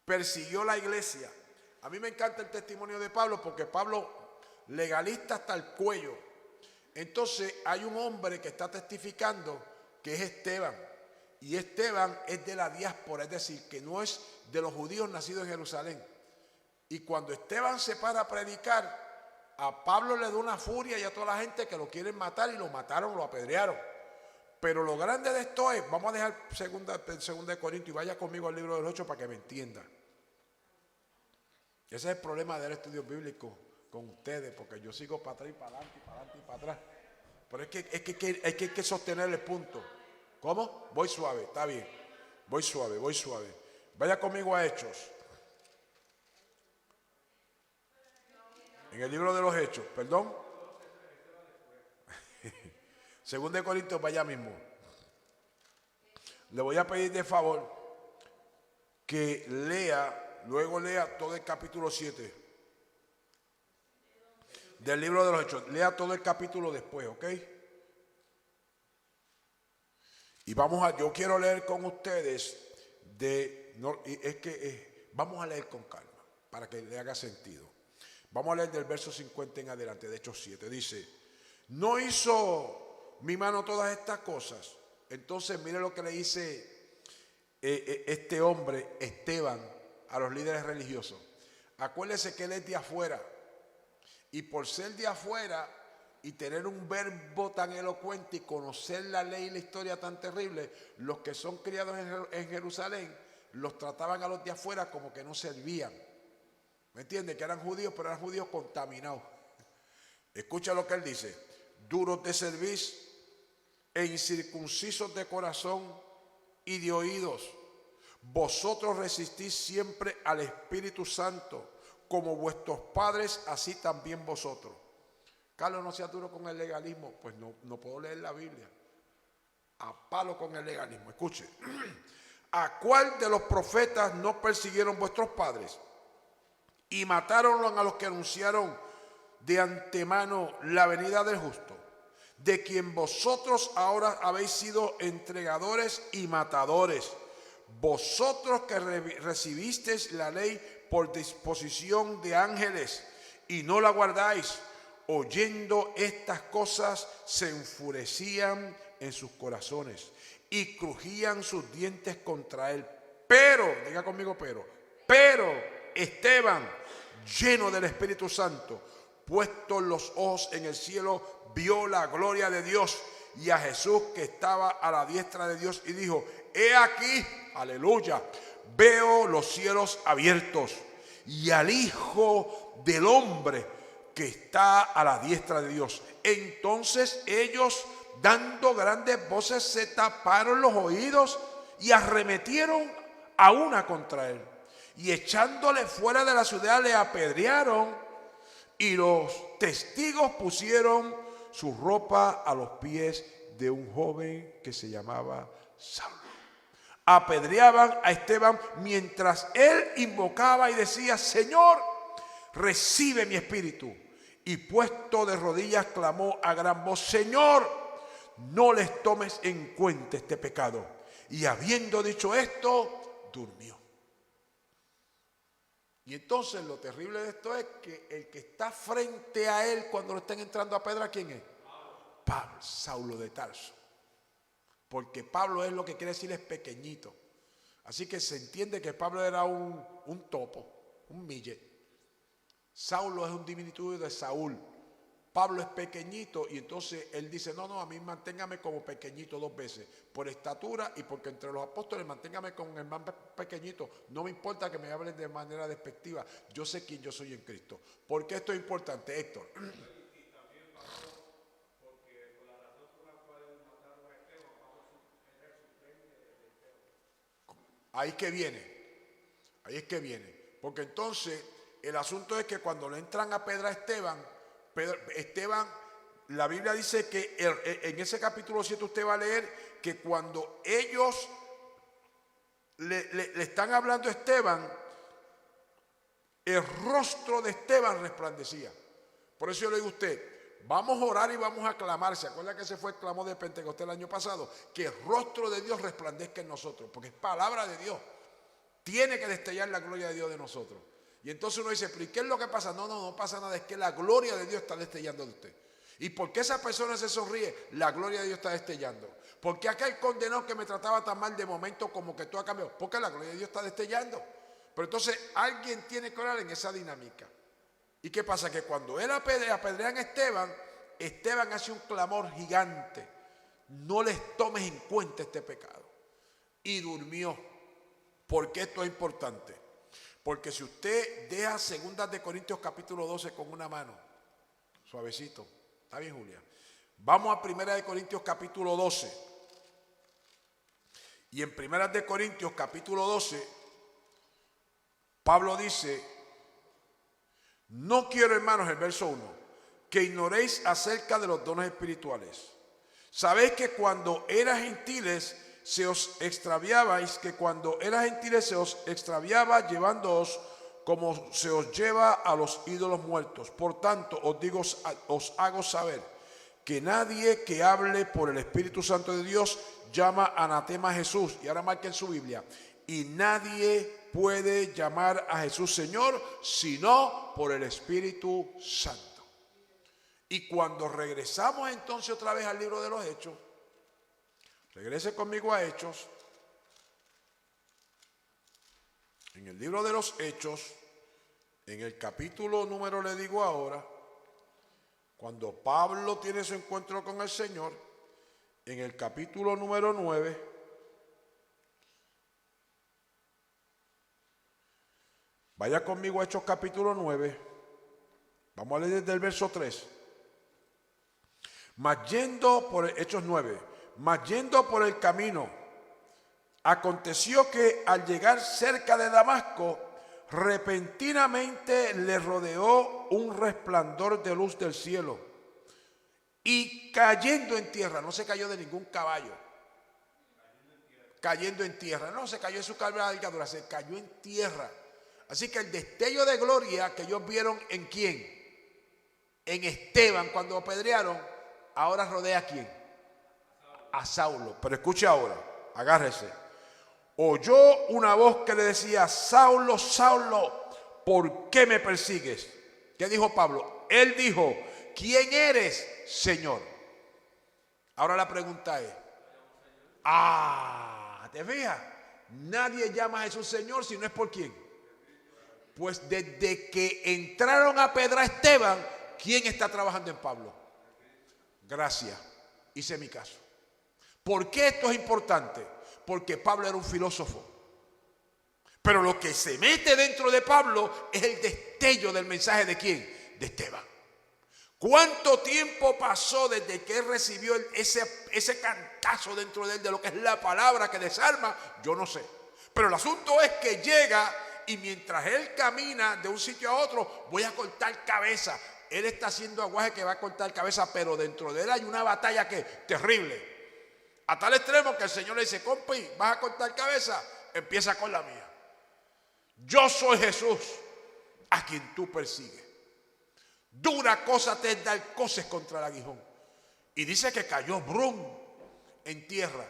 persiguió la iglesia. A mí me encanta el testimonio de Pablo porque Pablo, legalista hasta el cuello. Entonces hay un hombre que está testificando que es Esteban, y Esteban es de la diáspora, es decir, que no es de los judíos nacidos en Jerusalén. Y cuando Esteban se para a predicar, a Pablo le da una furia y a toda la gente que lo quieren matar, y lo mataron, lo apedrearon. Pero lo grande de esto es, vamos a dejar segunda de Corintios y vaya conmigo al libro de los Hechos para que me entienda. Ese es el problema del estudio bíblico con ustedes, porque yo sigo para atrás y para adelante y para adelante y para atrás. Pero hay que sostener el punto. ¿Cómo? Voy suave, está bien. Voy suave. Vaya conmigo a Hechos. En el libro de los Hechos, perdón. Según de Corintios, vaya mismo. Le voy a pedir de favor que luego lea todo el capítulo 7 del libro de los Hechos. Lea todo el capítulo después, ¿ok? Y yo quiero leer con ustedes vamos a leer con calma para que le haga sentido. Vamos a leer del verso 50 en adelante, de Hechos 7. Dice, ¿no hizo mi mano todas estas cosas? Entonces mire lo que le dice este hombre, Esteban, a los líderes religiosos. Acuérdese que él es de afuera, y por ser de afuera y tener un verbo tan elocuente y conocer la ley y la historia tan terrible, los que son criados en Jerusalén los trataban a los de afuera como que no servían. ¿Me entiendes? Que eran judíos, pero eran judíos contaminados. Escucha lo que él dice: duros de cerviz e incircuncisos de corazón y de oídos, vosotros resistís siempre al Espíritu Santo, como vuestros padres, así también vosotros. Carlos, no seas duro con el legalismo. Pues no puedo leer la Biblia. A palo con el legalismo. Escuche. ¿A cuál de los profetas no persiguieron vuestros padres y mataron a los que anunciaron de antemano la venida del justo, de quien vosotros ahora habéis sido entregadores y matadores? Vosotros que recibisteis la ley por disposición de ángeles y no la guardáis, oyendo estas cosas se enfurecían en sus corazones y crujían sus dientes contra él. Pero, diga conmigo, pero Esteban, lleno del Espíritu Santo, puestos los ojos en el cielo, vio la gloria de Dios y a Jesús que estaba a la diestra de Dios y dijo: he aquí, aleluya, veo los cielos abiertos y al Hijo del Hombre que está a la diestra de Dios. Entonces ellos, dando grandes voces, se taparon los oídos y arremetieron a una contra él, y echándole fuera de la ciudad le apedrearon, y los testigos pusieron su ropa a los pies de un joven que se llamaba Saulo. Apedreaban a Esteban mientras él invocaba y decía: Señor, recibe mi espíritu. Y puesto de rodillas clamó a gran voz: Señor, no les tomes en cuenta este pecado. Y habiendo dicho esto, durmió. Y entonces lo terrible de esto es que el que está frente a él cuando lo están entrando a pedra, ¿quién es? Pablo, Saulo de Tarso. Porque Pablo es lo que quiere decir es pequeñito. Así que se entiende que Pablo era un topo, un millet. Saulo es un diminutivo de Saúl. Pablo es pequeñito y entonces él dice: no, a mí manténgame como pequeñito dos veces, por estatura y porque entre los apóstoles manténgame con el más pequeñito. No me importa que me hablen de manera despectiva, yo sé quién yo soy en Cristo. ¿Por qué esto es importante, Héctor? Ahí es que viene, porque entonces el asunto es que cuando le entran a pedra a Esteban, la Biblia dice que en ese capítulo 7 usted va a leer que cuando ellos le están hablando a Esteban, el rostro de Esteban resplandecía. Por eso yo le digo a usted: vamos a orar y vamos a clamar. ¿Se acuerda que ese fue el clamor de Pentecostés el año pasado? Que el rostro de Dios resplandezca en nosotros, porque es palabra de Dios. Tiene que destellar la gloria de Dios de nosotros. Y entonces uno dice: ¿pero y qué es lo que pasa? No pasa nada, es que la gloria de Dios está destellando de usted. ¿Y por qué esa persona se sonríe? La gloria de Dios está destellando. ¿Por qué aquel condenado que me trataba tan mal de momento como que tú has cambiado? Porque la gloria de Dios está destellando. Pero entonces alguien tiene que orar en esa dinámica. ¿Y qué pasa? Que cuando él apedrean a Esteban hace un clamor gigante: no les tomes en cuenta este pecado. Y durmió. ¿Por qué esto es importante? Porque si usted deja 2 Corintios capítulo 12 con una mano, suavecito, ¿está bien, Julia? Vamos a 1 Corintios capítulo 12. Y en 1 Corintios capítulo 12, Pablo dice: no quiero, hermanos, el verso 1, que ignoréis acerca de los dones espirituales. Sabéis que cuando eras gentiles se os extraviabais, llevándoos como se os lleva a los ídolos muertos. Por tanto, os hago saber que nadie que hable por el Espíritu Santo de Dios llama anatema a Jesús. Y ahora marquen su Biblia: y nadie puede llamar a Jesús Señor sino por el Espíritu Santo. Y cuando regresamos entonces otra vez al libro de los Hechos, regrese conmigo a Hechos. En el libro de los Hechos, en el capítulo número, le digo ahora, Cuando Pablo tiene su encuentro con el Señor, en el capítulo número 9, vaya conmigo a Hechos capítulo 9, vamos a leer desde el verso 3. Hechos 9, mas yendo por el camino, aconteció que al llegar cerca de Damasco, repentinamente le rodeó un resplandor de luz del cielo, y cayendo en tierra, no se cayó de ningún caballo, cayendo en tierra, no se cayó en su cabalgadura, se cayó en tierra. Así que el destello de gloria que ellos vieron en quién, en Esteban cuando lo apedrearon, ahora rodea a quién, a Saulo. Pero escuche ahora, agárrese. Oyó una voz que le decía: Saulo, Saulo, ¿por qué me persigues? ¿Qué dijo Pablo? Él dijo: ¿quién eres, Señor? Ahora la pregunta es, ¿te fijas? Nadie llama a Jesús Señor si no es por quién. Pues desde que entraron a pedrar a Esteban, ¿quién está trabajando en Pablo? Gracias, hice mi caso. ¿Por qué esto es importante? Porque Pablo era un filósofo. Pero lo que se mete dentro de Pablo es el destello del mensaje de ¿quién? De Esteban. ¿Cuánto tiempo pasó desde que él recibió ese cantazo dentro de él de lo que es la palabra que desarma? Yo no sé. Pero el asunto es que llega y mientras él camina de un sitio a otro, voy a cortar cabeza. Él está haciendo aguaje que va a cortar cabeza, pero dentro de él hay una batalla que es terrible. A tal extremo que el Señor le dice: compi, ¿vas a cortar cabeza? Empieza con la mía. Yo soy Jesús, a quien tú persigues. Dura cosa te es dar coces contra el aguijón. Y dice que cayó brum en tierra.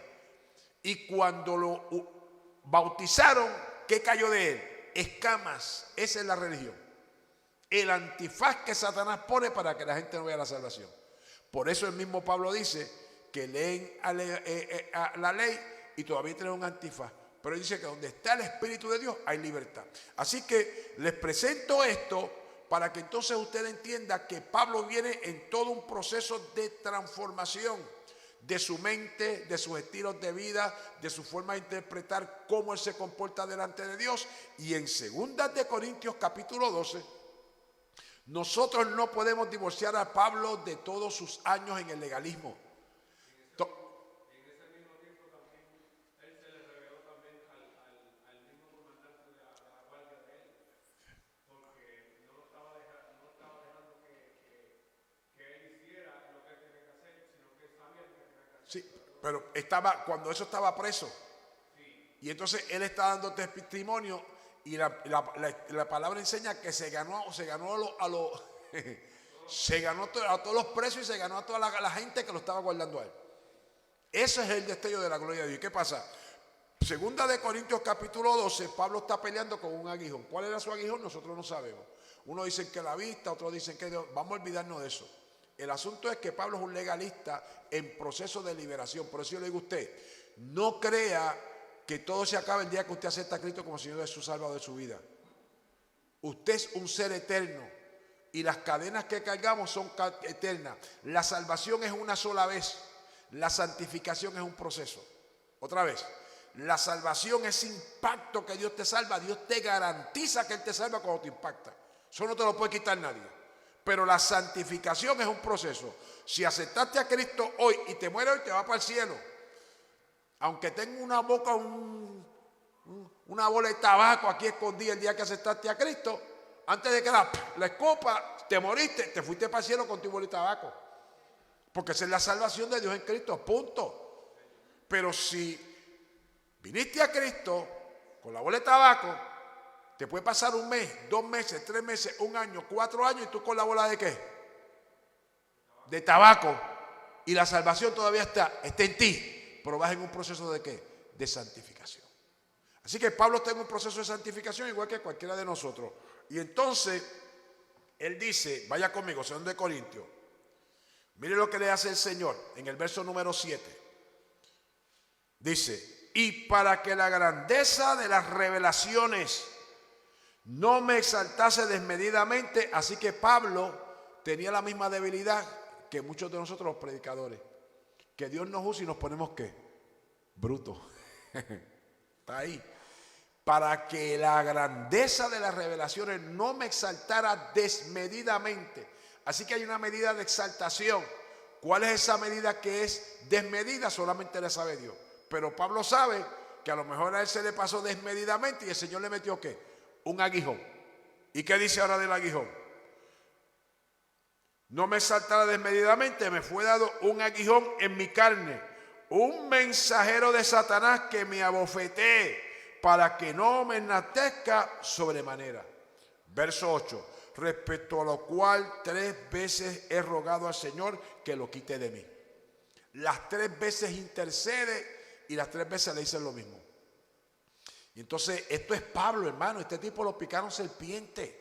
Y cuando lo bautizaron, ¿qué cayó de él? Escamas. Esa es la religión. El antifaz que Satanás pone para que la gente no vea la salvación. Por eso el mismo Pablo dice que leen a la ley y todavía tienen un antifaz. Pero dice que donde está el Espíritu de Dios hay libertad. Así que les presento esto para que entonces usted entienda que Pablo viene en todo un proceso de transformación de su mente, de sus estilos de vida, de su forma de interpretar cómo él se comporta delante de Dios. Y en 2 de Corintios capítulo 12, nosotros no podemos divorciar a Pablo de todos sus años en el legalismo. Sí, pero cuando eso estaba preso. Y entonces él está dando testimonio y la palabra enseña que se ganó a todos los presos y se ganó a toda la gente que lo estaba guardando a él. Ese es el destello de la gloria de Dios. ¿Qué pasa? 2 de Corintios capítulo 12, Pablo está peleando con un aguijón. ¿Cuál era su aguijón? Nosotros no sabemos. Unos dicen que la vista, otros dicen que Dios. Vamos a olvidarnos de eso. El asunto es que Pablo es un legalista en proceso de liberación. Por eso yo le digo a usted, no crea que todo se acaba el día que usted acepta a Cristo como Señor de su Salvador de su vida. Usted es un ser eterno y las cadenas que cargamos son eternas. La salvación es una sola vez. La santificación es un proceso. Otra vez, la salvación es impacto que Dios te salva. Dios te garantiza que Él te salva cuando te impacta. Eso no te lo puede quitar nadie. Pero la santificación es un proceso. Si aceptaste a Cristo hoy y te mueres hoy, te vas para el cielo. Aunque tenga una boca, una bola de tabaco aquí escondida el día que aceptaste a Cristo, antes de que la escopa, te moriste, te fuiste para el cielo con tu bola de tabaco. Porque esa es la salvación de Dios en Cristo, punto. Pero si viniste a Cristo con la bola de tabaco, te puede pasar 1 mes, 2 meses, 3 meses, 1 año, 4 años y tú con la bola de ¿qué? De tabaco. Y la salvación todavía está en ti, pero vas en un proceso de ¿qué? De santificación. Así que Pablo está en un proceso de santificación igual que cualquiera de nosotros. Y entonces, él dice, vaya conmigo, 2 de Corintios. Mire lo que le hace el Señor en el verso número 7. Dice, y para que la grandeza de las revelaciones no me exaltase desmedidamente, así que Pablo tenía la misma debilidad que muchos de nosotros los predicadores. Que Dios nos usa y nos ponemos ¿qué? Brutos. Está ahí. Para que la grandeza de las revelaciones no me exaltara desmedidamente. Así que hay una medida de exaltación. ¿Cuál es esa medida que es desmedida? Solamente la sabe Dios. Pero Pablo sabe que a lo mejor a él se le pasó desmedidamente y el Señor le metió ¿qué? Un aguijón. ¿Y qué dice ahora del aguijón? No me exaltara desmedidamente, me fue dado un aguijón en mi carne, un mensajero de Satanás que me abofetee, para que no me enaltezca sobremanera. Verso 8. Respecto a lo cual 3 veces he rogado al Señor que lo quite de mí. Las 3 veces intercede y las 3 veces le dicen lo mismo. Y entonces esto es Pablo, hermano. Este tipo lo picaron serpiente.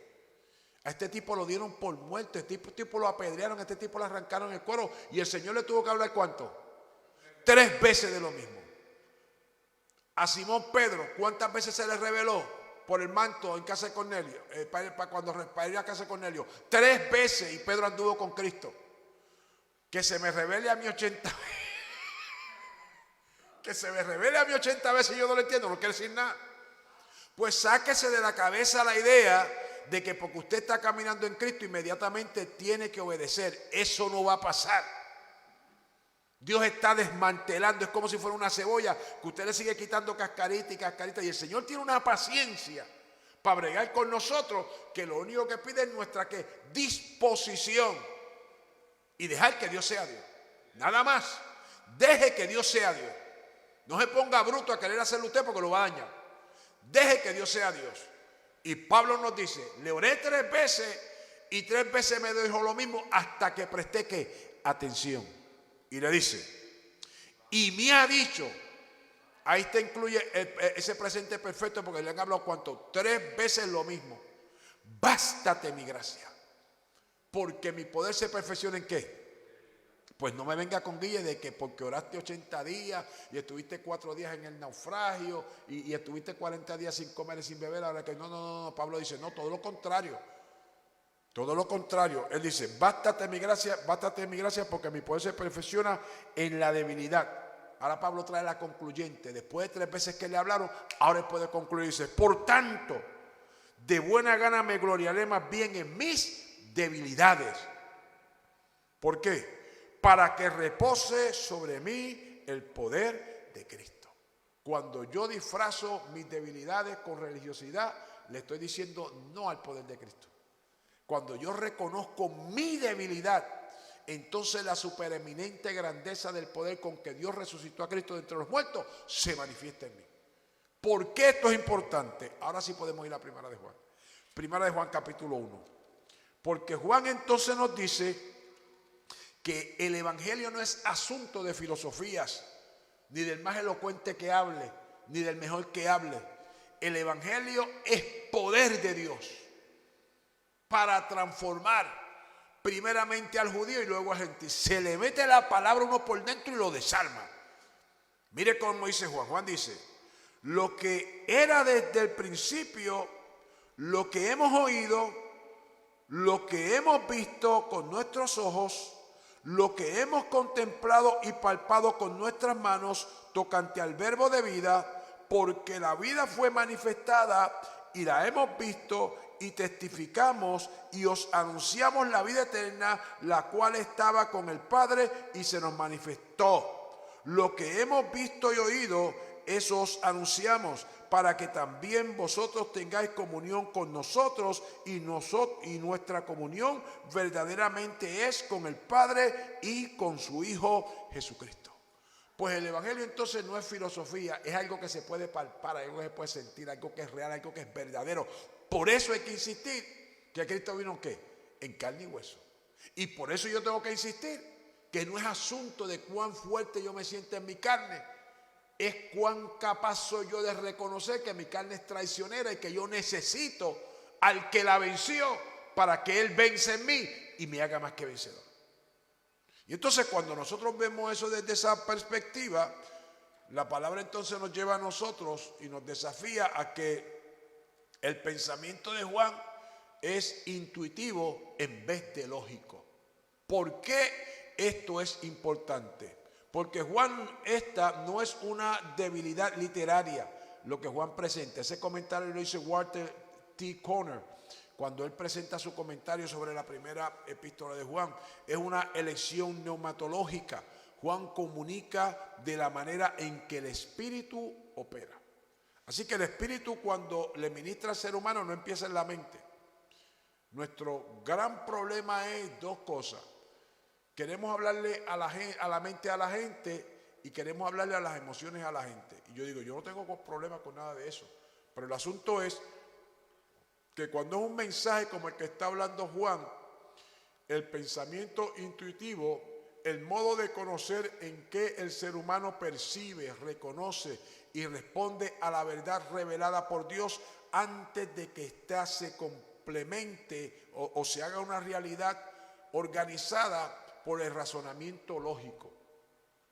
A este tipo lo dieron por muerto. Este tipo lo apedrearon. A este tipo le arrancaron el cuero. Y el Señor le tuvo que hablar ¿cuánto? 3 veces de lo mismo. A Simón Pedro, ¿cuántas veces se le reveló por el manto en casa de Cornelio? Para ir a casa de Cornelio. 3 veces y Pedro anduvo con Cristo. Que se me revele a mí 80 veces. Que se me revele a mí 80 veces y yo no lo entiendo, no quiere decir nada. Pues sáquese de la cabeza la idea de que porque usted está caminando en Cristo inmediatamente tiene que obedecer. Eso no va a pasar. Dios está desmantelando, es como si fuera una cebolla que usted le sigue quitando cascarita y cascarita. Y el Señor tiene una paciencia para bregar con nosotros, que lo único que pide es nuestra ¿qué? Disposición. Y dejar que Dios sea Dios. Nada más. Deje que Dios sea Dios. No se ponga bruto a querer hacerlo usted porque lo va a dañar. Deje que Dios sea Dios. Y Pablo nos dice, le oré 3 veces y 3 veces me dijo lo mismo hasta que presté ¿qué? Atención. Y le dice, y me ha dicho, ahí te incluye ese presente perfecto porque le han hablado ¿cuánto? 3 veces lo mismo. Bástate mi gracia, porque mi poder se perfecciona ¿en qué? Pues no me venga con guille de que porque oraste 80 días y estuviste 4 días en el naufragio y estuviste 40 días sin comer y sin beber, ahora que no, Pablo dice, no, todo lo contrario. Todo lo contrario, él dice, bástate mi gracia porque mi poder se perfecciona en la debilidad. Ahora Pablo trae la concluyente, después de 3 veces que le hablaron, ahora él puede concluir, dice, por tanto, de buena gana me gloriaré más bien en mis debilidades. ¿Por qué? Para que repose sobre mí el poder de Cristo. Cuando yo disfrazo mis debilidades con religiosidad, le estoy diciendo no al poder de Cristo. Cuando yo reconozco mi debilidad, entonces la supereminente grandeza del poder con que Dios resucitó a Cristo de entre los muertos se manifiesta en mí. ¿Por qué esto es importante? Ahora sí podemos ir a Primera de Juan. Primera de Juan capítulo 1. Porque Juan entonces nos dice que el evangelio no es asunto de filosofías, ni del más elocuente que hable, ni del mejor que hable. El evangelio es poder de Dios para transformar primeramente al judío y luego al gentil. Se le mete la palabra uno por dentro y lo desarma. Mire cómo dice Juan. Juan dice, lo que era desde el principio, lo que hemos oído, lo que hemos visto con nuestros ojos, lo que hemos contemplado y palpado con nuestras manos tocante al verbo de vida, porque la vida fue manifestada y la hemos visto y testificamos y os anunciamos la vida eterna, la cual estaba con el Padre y se nos manifestó. Lo que hemos visto y oído, eso os anunciamos, para que también vosotros tengáis comunión con nosotros y nuestra comunión verdaderamente es con el Padre y con su Hijo Jesucristo. Pues el evangelio entonces no es filosofía, es algo que se puede palpar, algo que se puede sentir, algo que es real, algo que es verdadero. Por eso hay que insistir que Cristo vino ¿qué? En carne y hueso. Y por eso yo tengo que insistir que no es asunto de cuán fuerte yo me siento en mi carne, es cuán capaz soy yo de reconocer que mi carne es traicionera y que yo necesito al que la venció para que Él vence en mí y me haga más que vencedor. Y entonces cuando nosotros vemos eso desde esa perspectiva, la palabra entonces nos lleva a nosotros y nos desafía a que el pensamiento de Juan es intuitivo en vez de lógico. ¿Por qué esto es importante? Porque esta no es una debilidad literaria lo que Juan presenta. Ese comentario lo hizo Walter T. Conner cuando él presenta su comentario sobre la primera epístola de Juan. Es una elección neumatológica. Juan comunica de la manera en que el Espíritu opera. Así que el Espíritu, cuando le ministra al ser humano, no empieza en la mente. Nuestro gran problema es dos cosas. Queremos hablarle a la mente a la gente y queremos hablarle a las emociones a la gente. Y yo digo, yo no tengo problema con nada de eso. Pero el asunto es que cuando es un mensaje como el que está hablando Juan, el pensamiento intuitivo, el modo de conocer en qué el ser humano percibe, reconoce y responde a la verdad revelada por Dios antes de que ésta se complemente o se haga una realidad organizada por el razonamiento lógico.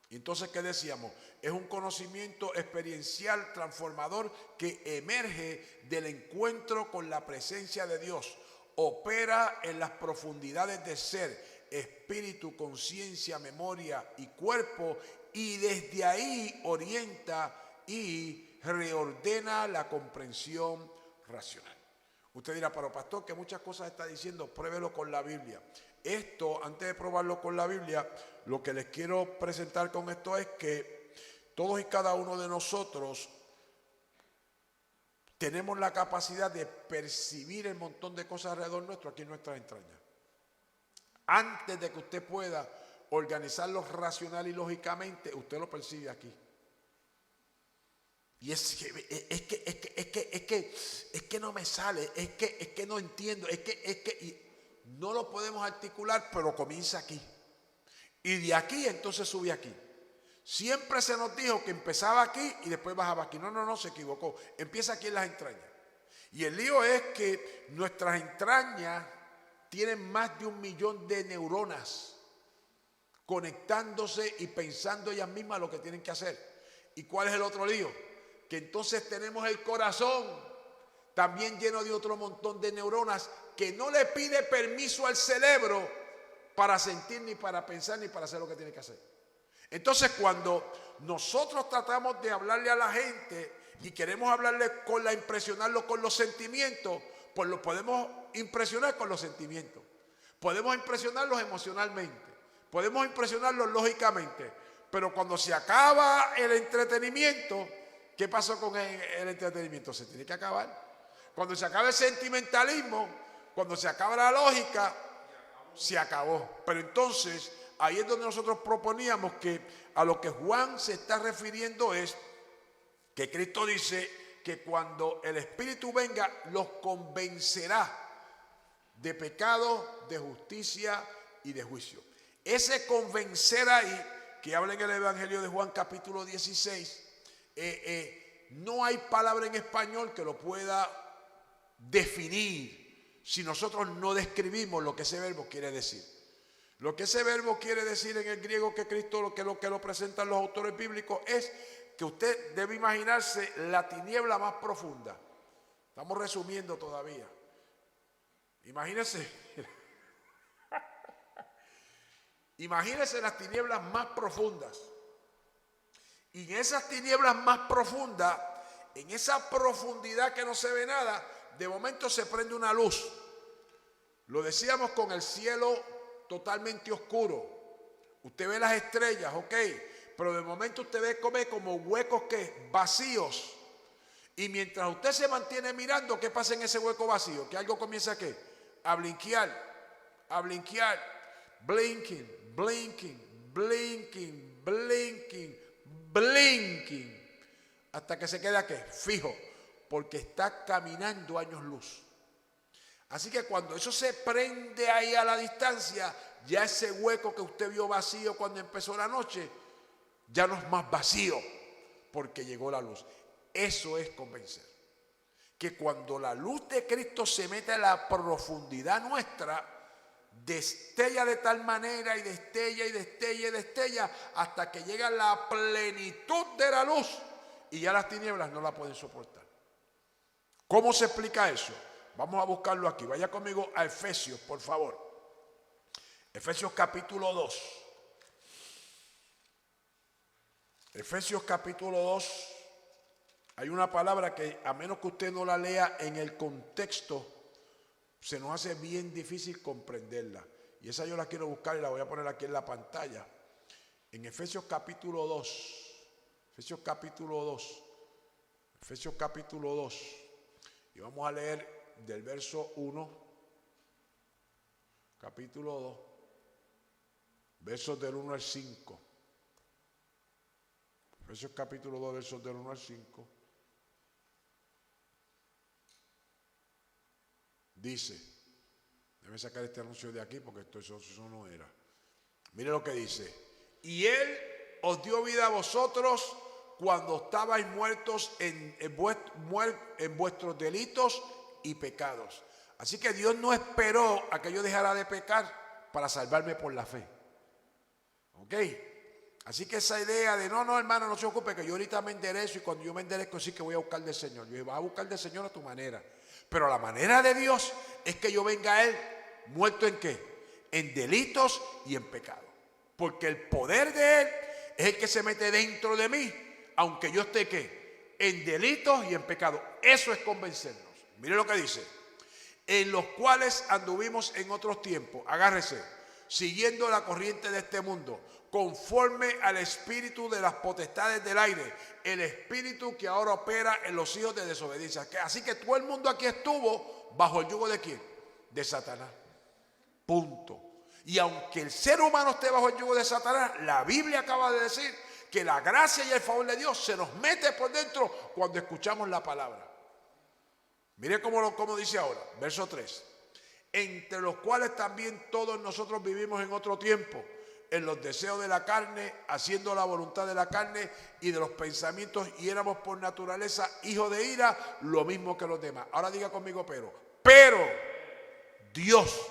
Y entonces, ¿qué decíamos? Es un conocimiento experiencial transformador que emerge del encuentro con la presencia de Dios. Opera en las profundidades de ser, espíritu, conciencia, memoria y cuerpo, y desde ahí orienta y reordena la comprensión racional. Usted dirá, pero pastor, que muchas cosas está diciendo, pruébelo con la Biblia. Esto, antes de probarlo con la Biblia, lo que les quiero presentar con esto es que todos y cada uno de nosotros tenemos la capacidad de percibir el montón de cosas alrededor nuestro aquí en nuestras entrañas. Antes de que usted pueda organizarlo racional y lógicamente, usted lo percibe aquí. Y es que no me sale, es que no entiendo, y no lo podemos articular, pero comienza aquí. Y de aquí entonces sube aquí. Siempre se nos dijo que empezaba aquí y después bajaba aquí. No, se equivocó. Empieza aquí en las entrañas. Y el lío es que nuestras entrañas tienen más de 1 millón de neuronas conectándose y pensando ellas mismas lo que tienen que hacer. ¿Y cuál es el otro lío? Que entonces tenemos el corazón también lleno de otro montón de neuronas que no le pide permiso al cerebro para sentir, ni para pensar, ni para hacer lo que tiene que hacer. Entonces, cuando nosotros tratamos de hablarle a la gente y queremos hablarle impresionarlo con los sentimientos, pues lo podemos impresionar con los sentimientos. Podemos impresionarlos emocionalmente, podemos impresionarlos lógicamente, pero cuando se acaba el entretenimiento, ¿qué pasó con el entretenimiento? Se tiene que acabar. Cuando se acaba el sentimentalismo, cuando se acaba la lógica, se acabó. Pero entonces, ahí es donde nosotros proponíamos que a lo que Juan se está refiriendo es que Cristo dice que cuando el Espíritu venga, los convencerá de pecado, de justicia y de juicio. Ese convencer ahí, que habla en el Evangelio de Juan capítulo 16, no hay palabra en español que lo pueda definir si nosotros no describimos lo que ese verbo quiere decir. Lo que ese verbo quiere decir en el griego que Cristo lo presentan los autores bíblicos es que usted debe imaginarse la tiniebla más profunda. Estamos resumiendo todavía. Imagínese las tinieblas más profundas. Y en esas tinieblas más profundas, en esa profundidad que no se ve nada, de momento se prende una luz. Lo decíamos con el cielo totalmente oscuro. Usted ve las estrellas, ok, pero de momento usted ve como huecos vacíos. Y mientras usted se mantiene mirando, ¿qué pasa en ese hueco vacío? Que algo comienza a blinquear, blinking, hasta que se queda fijo, porque está caminando años luz. Así que cuando eso se prende ahí a la distancia, ya ese hueco que usted vio vacío cuando empezó la noche, ya no es más vacío, porque llegó la luz. Eso es convencer. Que cuando la luz de Cristo se mete a la profundidad nuestra, destella de tal manera y destella hasta que llega la plenitud de la luz y ya las tinieblas no la pueden soportar. ¿Cómo se explica eso? Vamos a buscarlo aquí. Vaya conmigo a Efesios, por favor. Efesios capítulo 2. Efesios capítulo 2. Hay una palabra que a menos que usted no la lea en el contexto, se nos hace bien difícil comprenderla. Y esa yo la quiero buscar y la voy a poner aquí en la pantalla. En Efesios capítulo 2. Efesios capítulo 2. Efesios capítulo 2. Y vamos a leer del verso 1. Capítulo 2. Versos del 1 al 5. Efesios capítulo 2, versos del 1 al 5. Dice, déjame sacar este anuncio de aquí porque eso no era. Mire lo que dice. Y Él os dio vida a vosotros cuando estabais muertos en vuestros delitos y pecados. Así que Dios no esperó a que yo dejara de pecar para salvarme por la fe. ¿Ok? Así que esa idea de no hermano, no se ocupe que yo ahorita me enderezo y cuando yo me enderezco sí que voy a buscar del Señor. Yo voy a buscar del Señor a tu manera. Pero la manera de Dios es que yo venga a Él muerto ¿en qué? En delitos y en pecado. Porque el poder de Él es el que se mete dentro de mí, aunque yo esté ¿qué? En delitos y en pecado. Eso es convencernos. Mire lo que dice. En los cuales anduvimos en otros tiempos, agárrese, siguiendo la corriente de este mundo, conforme al espíritu de las potestades del aire, el espíritu que ahora opera en los hijos de desobediencia. Así que todo el mundo aquí estuvo bajo el yugo ¿de quién? De Satanás. Punto. Y aunque el ser humano esté bajo el yugo de Satanás, la Biblia acaba de decir que la gracia y el favor de Dios se nos mete por dentro cuando escuchamos la palabra. Mire cómo dice ahora, verso 3. Entre los cuales también todos nosotros vivimos en otro tiempo, en los deseos de la carne, haciendo la voluntad de la carne y de los pensamientos, y éramos por naturaleza hijos de ira, lo mismo que los demás. Ahora diga conmigo pero Dios,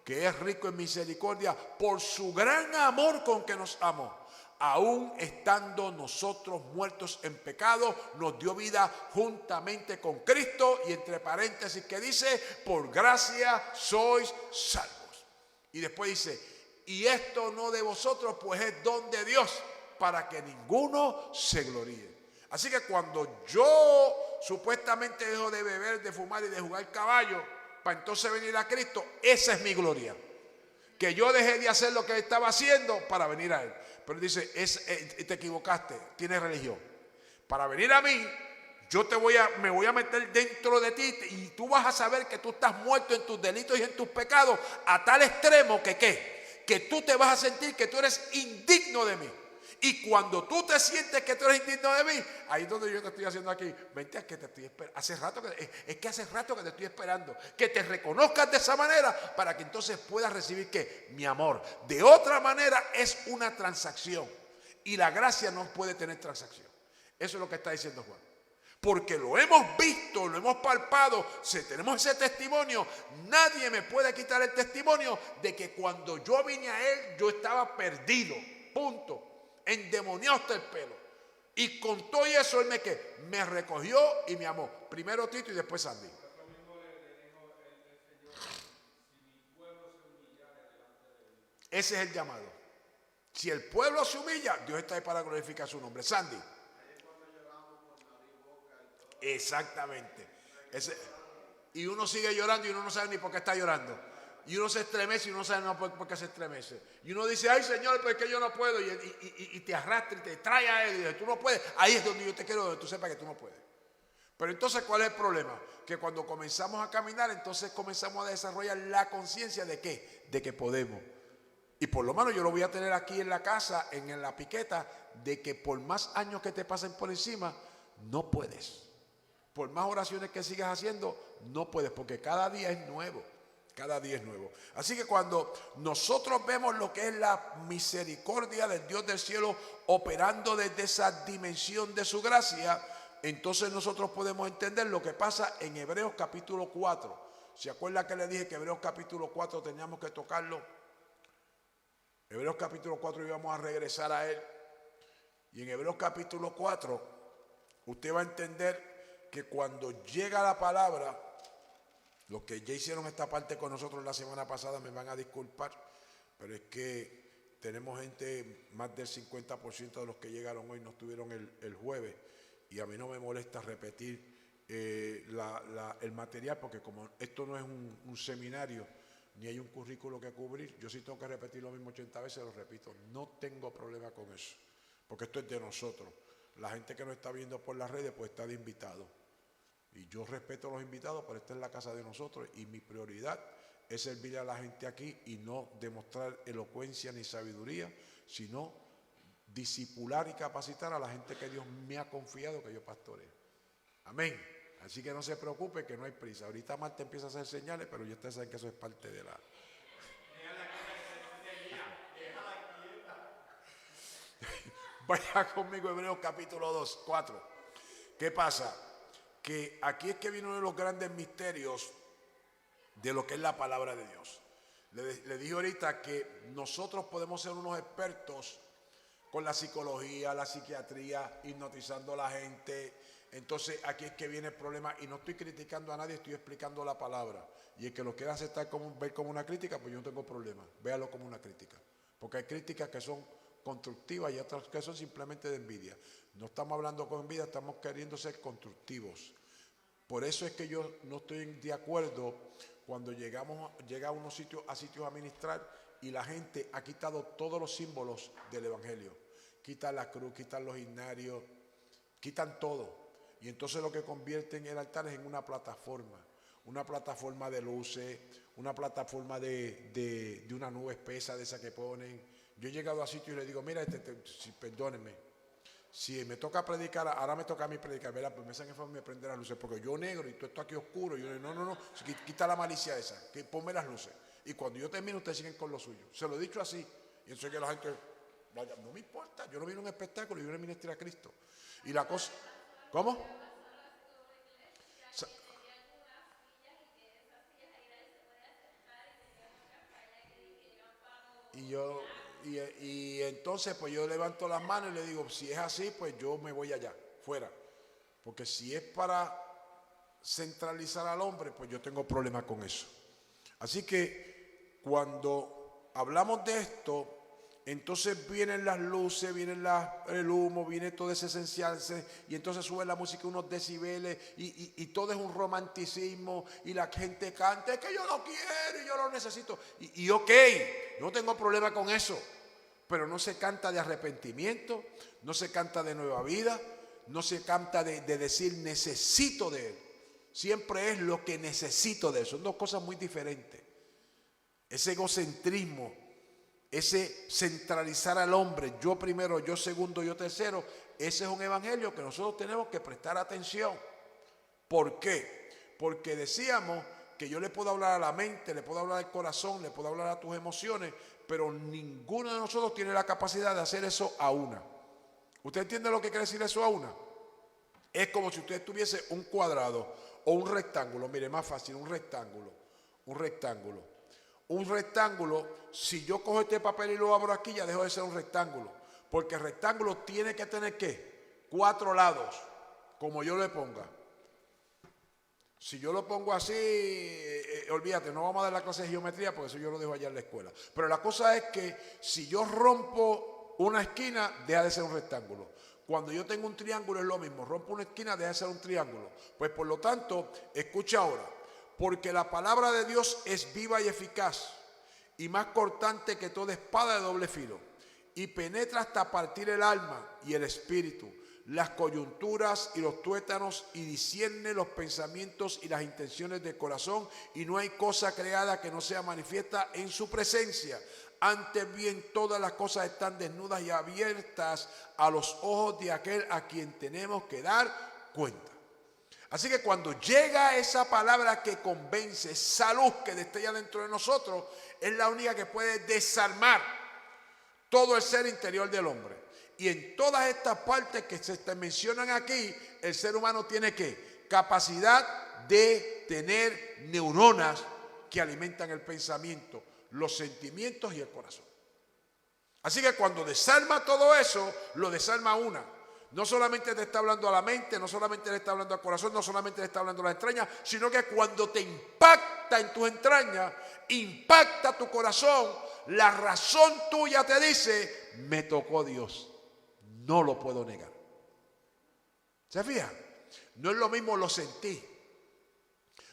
que es rico en misericordia, por su gran amor con que nos amó, aún estando nosotros muertos en pecado, nos dio vida juntamente con Cristo, y entre paréntesis que dice, por gracia sois salvos. Y después dice, y esto no de vosotros, pues es don de Dios, para que ninguno se gloríe. Así que cuando yo supuestamente dejo de beber, de fumar y de jugar caballo, para entonces venir a Cristo, esa es mi gloria. Que yo dejé de hacer lo que estaba haciendo para venir a Él. Pero dice, te equivocaste, tienes religión. Para venir a mí, me voy a meter dentro de ti y tú vas a saber que tú estás muerto en tus delitos y en tus pecados a tal extremo que que tú te vas a sentir que tú eres indigno de mí. Y cuando tú te sientes que tú eres indigno de mí, ahí es donde yo te estoy haciendo aquí. Vente, que te estoy esperando. Hace rato que te estoy esperando. Que te reconozcas de esa manera para que entonces puedas recibir ¿qué? Mi amor. De otra manera es una transacción. Y la gracia no puede tener transacción. Eso es lo que está diciendo Juan. Porque lo hemos visto, lo hemos palpado, tenemos ese testimonio. Nadie me puede quitar el testimonio de que cuando yo vine a Él, yo estaba perdido. Punto. Endemoniado hasta el pelo. Y con todo eso Él me recogió y me amó. Primero Tito y después Sandy. Ese es el llamado. Si el pueblo se humilla, Dios está ahí para glorificar su nombre. Sandy. Exactamente. Y uno sigue llorando y uno no sabe ni por qué está llorando. Y uno se estremece y uno no sabe por qué se estremece. Y uno dice, ay Señor, pero es que yo no puedo. Y te arrastra y te trae a Él y dice, tú no puedes. Ahí es donde yo te quiero, donde tú sepas que tú no puedes. Pero entonces, ¿cuál es el problema? Que cuando comenzamos a caminar, entonces comenzamos a desarrollar la conciencia de ¿qué? De que podemos. Y por lo menos yo lo voy a tener aquí en la casa, en la piqueta, de que por más años que te pasen por encima, no puedes. Por más oraciones que sigas haciendo, no puedes, porque cada día es nuevo. Cada día es nuevo. Así que cuando nosotros vemos lo que es la misericordia del Dios del cielo operando desde esa dimensión de su gracia, entonces nosotros podemos entender lo que pasa en Hebreos capítulo 4. ¿Se acuerda que le dije que Hebreos capítulo 4 teníamos que tocarlo? Hebreos capítulo 4 íbamos a regresar a él. Y en Hebreos capítulo 4 usted va a entender que cuando llega la palabra Los que ya hicieron esta parte con nosotros la semana pasada me van a disculpar, pero es que tenemos gente, más del 50% de los que llegaron hoy no estuvieron el jueves, y a mí no me molesta repetir el material, porque como esto no es un seminario, ni hay un currículo que cubrir, yo sí tengo que repetir lo mismo 80 veces, lo repito, no tengo problema con eso, porque esto es de nosotros. La gente que nos está viendo por las redes pues está de invitado, y yo respeto a los invitados, pero esta es la casa de nosotros, y mi prioridad es servir a la gente aquí y no demostrar elocuencia ni sabiduría, sino discipular y capacitar a la gente que Dios me ha confiado que yo pastoree. Amén. Así que no se preocupe, que no hay prisa. Ahorita Marta empieza a hacer señales, pero ya ustedes saben que eso es parte de la... Vaya conmigo, Hebreos capítulo 4. ¿Qué pasa? Que aquí es que viene uno de los grandes misterios de lo que es la palabra de Dios. Le dije ahorita que nosotros podemos ser unos expertos con la psicología, la psiquiatría, hipnotizando a la gente. Entonces aquí es que viene el problema, y no estoy criticando a nadie, estoy explicando la palabra. Y el que lo quiera aceptar ver como una crítica, pues yo no tengo problema, véalo como una crítica. Porque hay críticas que son constructivas y otras que son simplemente de envidia. No estamos hablando con envidia, estamos queriendo ser constructivos. Por eso es que yo no estoy de acuerdo cuando llega a unos sitios a ministrar y la gente ha quitado todos los símbolos del evangelio. Quitan la cruz, quitan los himnarios, quitan todo. Y entonces lo que convierten el altar es en una plataforma de luces, una plataforma de una nube espesa de esa que ponen. Yo he llegado a sitios y le digo, mira, perdónenme, si me toca predicar, ahora me toca a mí predicar, ¿verdad? Pues me hacen el favor de prender las luces, porque yo negro y tú estás aquí oscuro. Y yo digo, no, quita la malicia esa, que ponme las luces. Y cuando yo termino, ustedes siguen con lo suyo. Se lo he dicho así. Y entonces que la gente, vaya, no me importa, yo no vine a un espectáculo, yo vine a ministrar a Cristo. Y la cosa, ¿cómo? Y entonces pues yo levanto las manos y le digo, si es así, pues yo me voy allá, fuera. Porque si es para centralizar al hombre, pues yo tengo problemas con eso. Así que cuando hablamos de esto, entonces vienen las luces, viene el humo, viene todo ese esencial, y entonces sube la música unos decibeles, y todo es un romanticismo, y la gente canta, es que yo lo quiero y yo lo necesito. Y ok, no tengo problema con eso, pero no se canta de arrepentimiento, no se canta de nueva vida, no se canta de decir necesito de Él. Siempre es lo que necesito de Él. Son dos cosas muy diferentes. Ese egocentrismo, ese centralizar al hombre, yo primero, yo segundo, yo tercero, ese es un evangelio que nosotros tenemos que prestar atención. ¿Por qué? Porque decíamos que yo le puedo hablar a la mente, le puedo hablar al corazón, le puedo hablar a tus emociones, pero ninguno de nosotros tiene la capacidad de hacer eso a una. ¿Usted entiende lo que quiere decir eso a una? Es como si usted tuviese un cuadrado o un rectángulo. Mire, más fácil, un rectángulo. Un rectángulo, si yo cojo este papel y lo abro aquí, ya dejo de ser un rectángulo. Porque el rectángulo tiene que tener, ¿qué? 4 lados, como yo le ponga. Si yo lo pongo así, olvídate, no vamos a dar la clase de geometría porque eso yo lo dejo allá en la escuela. Pero la cosa es que si yo rompo una esquina, deja de ser un rectángulo. Cuando yo tengo un triángulo es lo mismo, rompo una esquina, deja de ser un triángulo. Pues por lo tanto, escucha ahora, porque la palabra de Dios es viva y eficaz y más cortante que toda espada de doble filo, y penetra hasta partir el alma y el espíritu, las coyunturas y los tuétanos, y discierne los pensamientos y las intenciones del corazón, y no hay cosa creada que no sea manifiesta en su presencia. Antes bien, todas las cosas están desnudas y abiertas a los ojos de aquel a quien tenemos que dar cuenta. Así que cuando llega esa palabra que convence, esa luz que destella dentro de nosotros, es la única que puede desarmar todo el ser interior del hombre. Y en todas estas partes que se te mencionan aquí, el ser humano tiene ¿qué? Capacidad de tener neuronas que alimentan el pensamiento, los sentimientos y el corazón. Así que cuando desarma todo eso, lo desarma una. No solamente te está hablando a la mente, no solamente le está hablando al corazón, no solamente le está hablando a las entrañas, sino que cuando te impacta en tus entrañas, impacta tu corazón, la razón tuya te dice, me tocó Dios, no lo puedo negar. ¿Se fija? No es lo mismo lo sentí,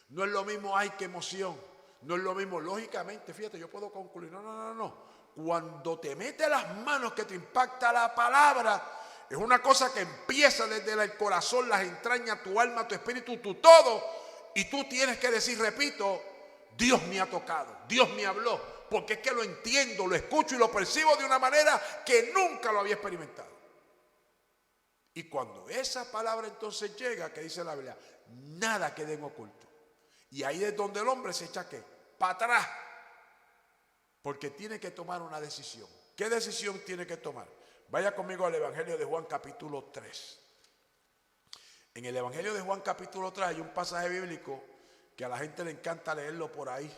no es lo mismo, ay, qué emoción, no es lo mismo, lógicamente, fíjate, yo puedo concluir, no. Cuando te mete las manos que te impacta la palabra, es una cosa que empieza desde el corazón, las entrañas, tu alma, tu espíritu, tu todo. Y tú tienes que decir, repito, Dios me ha tocado, Dios me habló. Porque es que lo entiendo, lo escucho y lo percibo de una manera que nunca lo había experimentado. Y cuando esa palabra entonces llega, que dice la Biblia, nada quede en oculto. Y ahí es donde el hombre se echa ¿qué? Para atrás. Porque tiene que tomar una decisión. ¿Qué decisión tiene que tomar? Vaya conmigo al Evangelio de Juan capítulo 3. En el Evangelio de Juan capítulo 3 hay un pasaje bíblico que a la gente le encanta leerlo por ahí.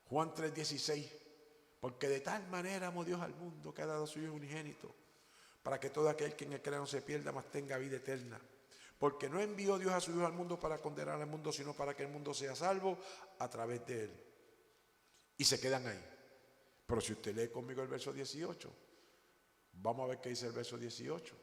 Juan 3:16. Porque de tal manera amó Dios al mundo que ha dado a su Hijo unigénito, para que todo aquel que en él crea no se pierda, mas tenga vida eterna. Porque no envió Dios a su Hijo al mundo para condenar al mundo, sino para que el mundo sea salvo a través de él. Y se quedan ahí. Pero si usted lee conmigo el verso 18, vamos a ver qué dice el verso 18.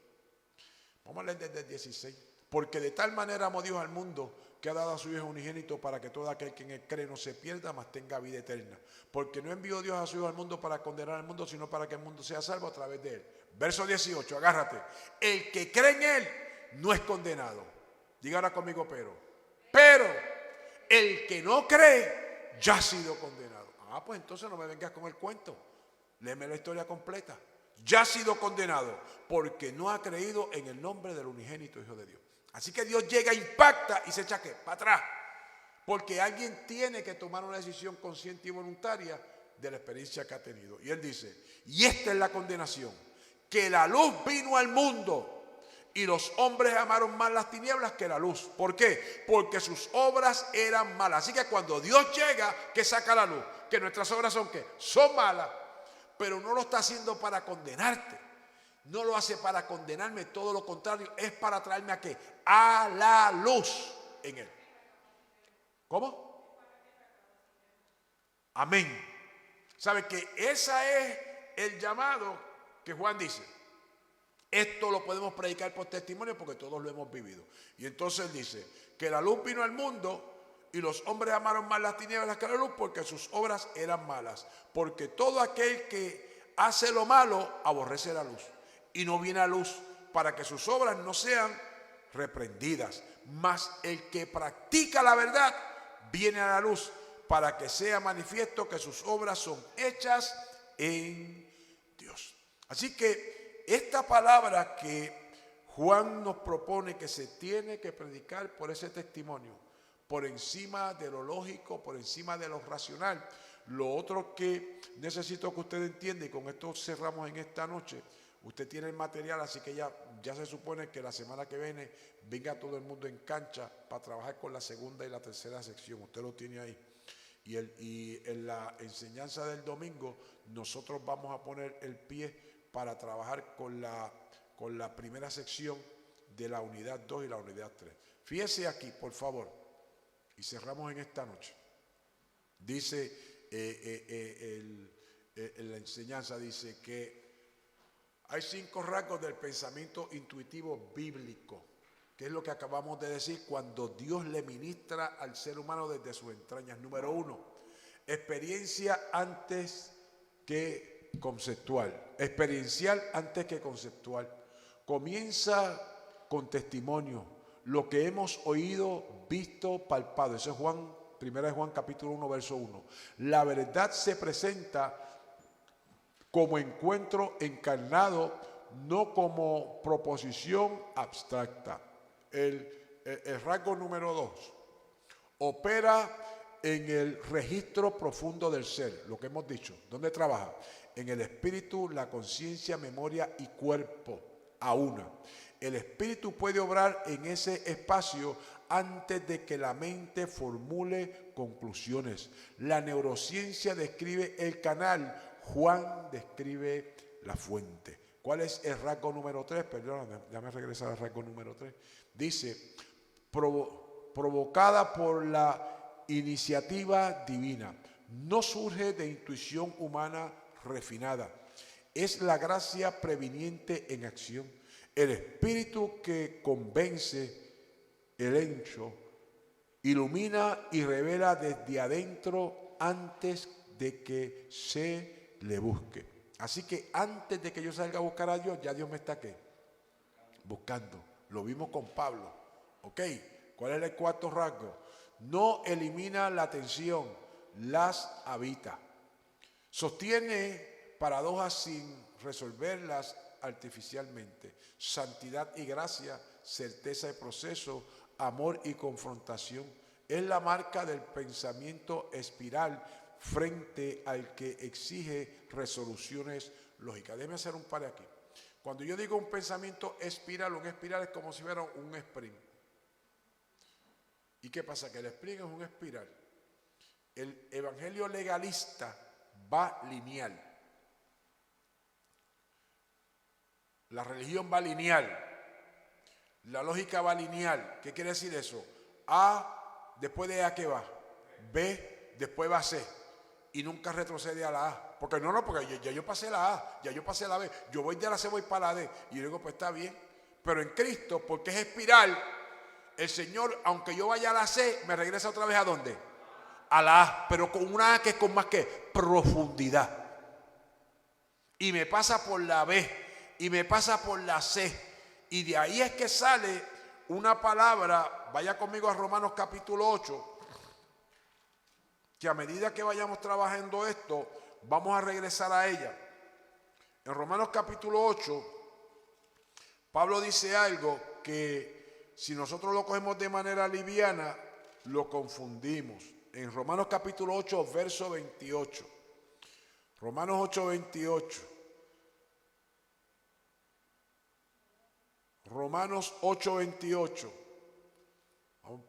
Vamos a leer desde el 16. Porque de tal manera amó Dios al mundo que ha dado a su Hijo unigénito para que todo aquel que en él cree no se pierda, mas tenga vida eterna. Porque no envió Dios a su Hijo al mundo para condenar al mundo, sino para que el mundo sea salvo a través de él. Verso 18, agárrate. El que cree en él no es condenado. Diga ahora conmigo, pero el que no cree ya ha sido condenado. Pues entonces no me vengas con el cuento. Léeme la historia completa. Ya ha sido condenado porque no ha creído en el nombre del unigénito Hijo de Dios. Así que Dios llega, impacta y se echa ¿qué? Para atrás. Porque alguien tiene que tomar una decisión consciente y voluntaria de la experiencia que ha tenido. Y él dice, y esta es la condenación, que la luz vino al mundo y los hombres amaron más las tinieblas que la luz. ¿Por qué? Porque sus obras eran malas. Así que cuando Dios llega, ¿qué saca la luz? Que nuestras obras son ¿qué? Son malas. Pero no lo está haciendo para condenarte. No lo hace para condenarme, todo lo contrario, es para traerme ¿a qué? A la luz en él. ¿Cómo? Amén. ¿Sabe que ese es el llamado que Juan dice? Esto lo podemos predicar por testimonio porque todos lo hemos vivido. Y entonces dice que la luz vino al mundo y los hombres amaron más las tinieblas que la luz porque sus obras eran malas. Porque todo aquel que hace lo malo aborrece la luz y no viene a luz para que sus obras no sean reprendidas. Mas el que practica la verdad viene a la luz para que sea manifiesto que sus obras son hechas en Dios. Así que esta palabra que Juan nos propone que se tiene que predicar por ese testimonio, por encima de lo lógico, por encima de lo racional. Lo otro que necesito que usted entienda, y con esto cerramos en esta noche, usted tiene el material, así que ya se supone que la semana que viene venga todo el mundo en cancha para trabajar con la segunda y la tercera sección. Usted lo tiene ahí. Y en la enseñanza del domingo nosotros vamos a poner el pie para trabajar con la primera sección de la unidad 2 y la unidad 3. Fíjese aquí, por favor, y cerramos en esta noche. Dice en la enseñanza, dice que hay 5 rasgos del pensamiento intuitivo bíblico, que es lo que acabamos de decir cuando Dios le ministra al ser humano desde sus entrañas. Número 1, experiencia antes que conceptual. Experiencial antes que conceptual. Comienza con testimonio, lo que hemos oído, visto, palpado. Eso es Primera de Juan capítulo 1, verso 1. La verdad se presenta como encuentro encarnado, no como proposición abstracta. El rasgo número 2, opera en el registro profundo del ser, lo que hemos dicho. ¿Dónde trabaja? En el espíritu, la conciencia, memoria y cuerpo a una. El espíritu puede obrar en ese espacio antes de que la mente formule conclusiones. La neurociencia describe el canal, Juan describe la fuente. ¿Cuál es el rasgo número 3? Perdón, déjame regresar al rasgo número 3. Dice, provocada por la iniciativa divina. No surge de intuición humana refinada. Es la gracia previniente en acción. El espíritu que convence el hecho, ilumina y revela desde adentro antes de que se le busque. Así que antes de que yo salga a buscar a Dios, ya Dios me está ¿qué? Buscando. Lo vimos con Pablo. ¿Ok? ¿Cuál es el cuarto rasgo? No elimina la tensión, las habita. Sostiene paradojas sin resolverlas artificialmente. Santidad y gracia, certeza y proceso, amor y confrontación. Es la marca del pensamiento espiral frente al que exige resoluciones lógicas. Déjeme hacer un par aquí. Cuando yo digo un pensamiento espiral, un espiral es como si fuera un sprint. ¿Y qué pasa? Que el sprint es un espiral. El evangelio legalista va lineal. La religión va lineal. La lógica va lineal. ¿Qué quiere decir eso? A, después de A, ¿qué va? B, después va C. Y nunca retrocede a la A. Porque porque ya yo pasé la A, ya yo pasé la B. Yo voy de la C, voy para la D. Y yo digo, pues está bien. Pero en Cristo, porque es espiral, el Señor, aunque yo vaya a la C, me regresa otra vez ¿a dónde? A la A. Pero con una A que es con más que profundidad. Y me pasa por la B. Y me pasa por la C. Y de ahí es que sale una palabra. Vaya conmigo a Romanos capítulo 8. Que a medida que vayamos trabajando esto, vamos a regresar a ella. En Romanos capítulo 8, Pablo dice algo que si nosotros lo cogemos de manera liviana, lo confundimos. En Romanos capítulo 8, verso 28. Romanos 8, 28. Romanos 8, 28.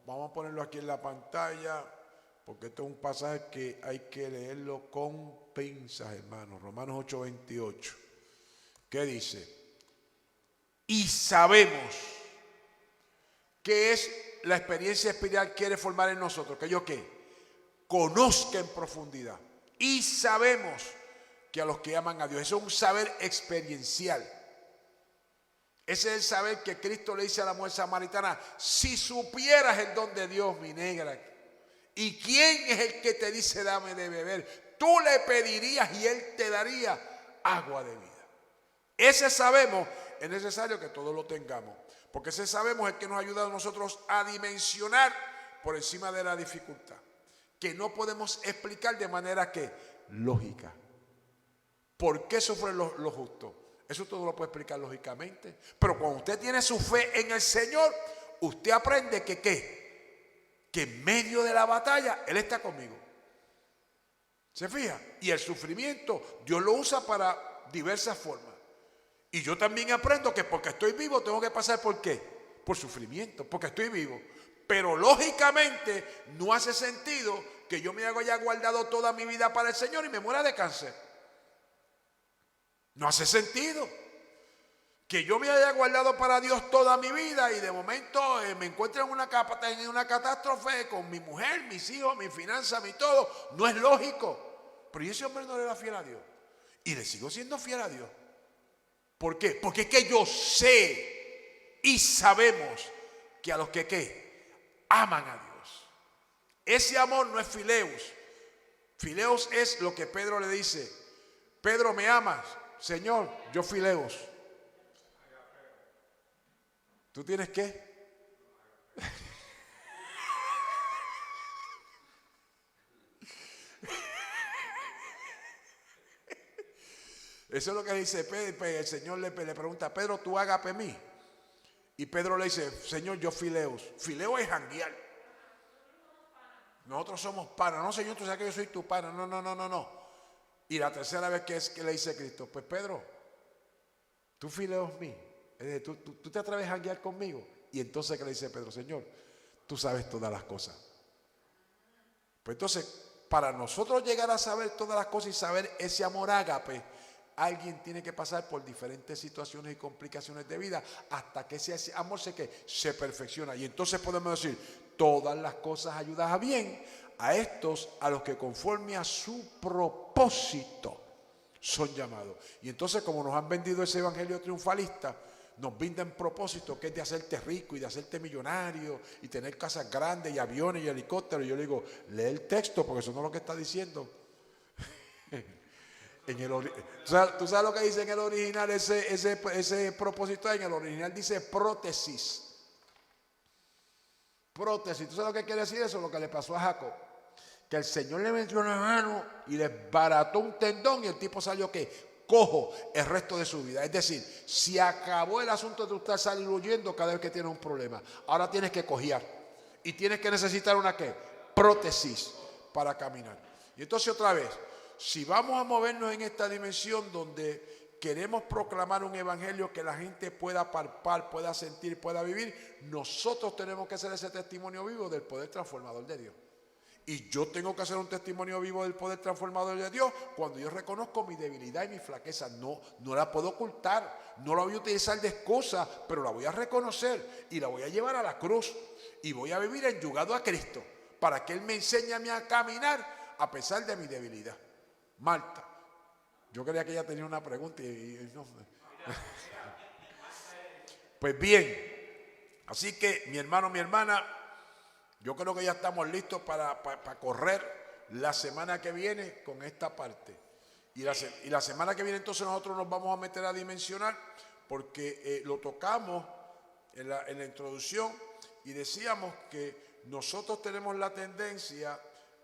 Vamos a ponerlo aquí en la pantalla, porque este es un pasaje que hay que leerlo con pinzas, hermanos. Romanos 8, 28. ¿Qué dice? Y sabemos que es la experiencia espiritual que quiere formar en nosotros. ¿Que yo qué? Conozca en profundidad. Y sabemos que a los que aman a Dios. Eso es un saber experiencial. Ese es el saber que Cristo le dice a la mujer samaritana: si supieras el don de Dios, mi negra, ¿y quién es el que te dice dame de beber? Tú le pedirías y él te daría agua de vida. Ese sabemos es necesario que todos lo tengamos, porque ese sabemos es el que nos ayuda a nosotros a dimensionar por encima de la dificultad, que no podemos explicar de manera que lógica. ¿Por qué sufren los justos? Eso todo lo puede explicar lógicamente. Pero cuando usted tiene su fe en el Señor, usted aprende que ¿qué? Que en medio de la batalla Él está conmigo. ¿Se fija? Y el sufrimiento Dios lo usa para diversas formas. Y yo también aprendo que porque estoy vivo tengo que pasar ¿por qué? Por sufrimiento, porque estoy vivo. Pero lógicamente no hace sentido que yo me haya guardado toda mi vida para el Señor y me muera de cáncer. No hace sentido que yo me haya guardado para Dios toda mi vida y de momento me encuentre en una catástrofe con mi mujer, mis hijos, mi finanza, mi todo. No es lógico. Pero ese hombre no le era fiel a Dios. Y le sigo siendo fiel a Dios. ¿Por qué? Porque es que yo sé y sabemos que a los que ¿qué? Aman a Dios. Ese amor no es fileus. Fileus es lo que Pedro le dice: Pedro, ¿me amas? Señor, yo fileos. ¿Tú tienes qué? Eso es lo que dice Pedro. El Señor le pregunta: Pedro, ¿tú ágape mí? Y Pedro le dice: Señor, yo fileos. Fileo es janguear. Nosotros somos panas. No, Señor, tú sabes que yo soy tu pana. No. Y la tercera vez que le dice Cristo: pues Pedro, tú fileos mí. ¿Tú te atreves a janguear conmigo? Y entonces que le dice Pedro: Señor, tú sabes todas las cosas. Pues entonces, para nosotros llegar a saber todas las cosas y saber ese amor ágape, alguien tiene que pasar por diferentes situaciones y complicaciones de vida hasta que ese amor se perfecciona. Y entonces podemos decir, todas las cosas ayudan a bien a estos, a los que conforme a su propósito son llamados. Y entonces, como nos han vendido ese evangelio triunfalista, nos brindan propósito que es de hacerte rico y de hacerte millonario y tener casas grandes y aviones y helicópteros. Y yo le digo, lee el texto, porque eso no es lo que está diciendo. ¿Tú sabes lo que dice en el original ese propósito? En el original dice prótesis. Prótesis. ¿Tú sabes lo que quiere decir eso? Lo que le pasó a Jacob. Que el Señor le metió una mano y le desbarató un tendón y el tipo salió ¿qué? Cojo el resto de su vida. Es decir, se acabó el asunto de usted salir huyendo cada vez que tiene un problema. Ahora tienes que cojear y tienes que necesitar una ¿qué? Prótesis para caminar. Y entonces otra vez, si vamos a movernos en esta dimensión donde queremos proclamar un evangelio que la gente pueda palpar, pueda sentir, pueda vivir, nosotros tenemos que ser ese testimonio vivo del poder transformador de Dios. Y yo tengo que hacer un testimonio vivo del poder transformador de Dios cuando yo reconozco mi debilidad y mi flaqueza. No la puedo ocultar, no la voy a utilizar de excusa, pero la voy a reconocer y la voy a llevar a la cruz. Y voy a vivir enyugado a Cristo para que Él me enseñe a mí a caminar a pesar de mi debilidad. Marta, yo creía que ella tenía una pregunta y no. Pues bien, así que mi hermano, mi hermana, yo creo que ya estamos listos para correr la semana que viene con esta parte. Y la semana que viene entonces nosotros nos vamos a meter a dimensionar porque lo tocamos en la introducción y decíamos que nosotros tenemos la tendencia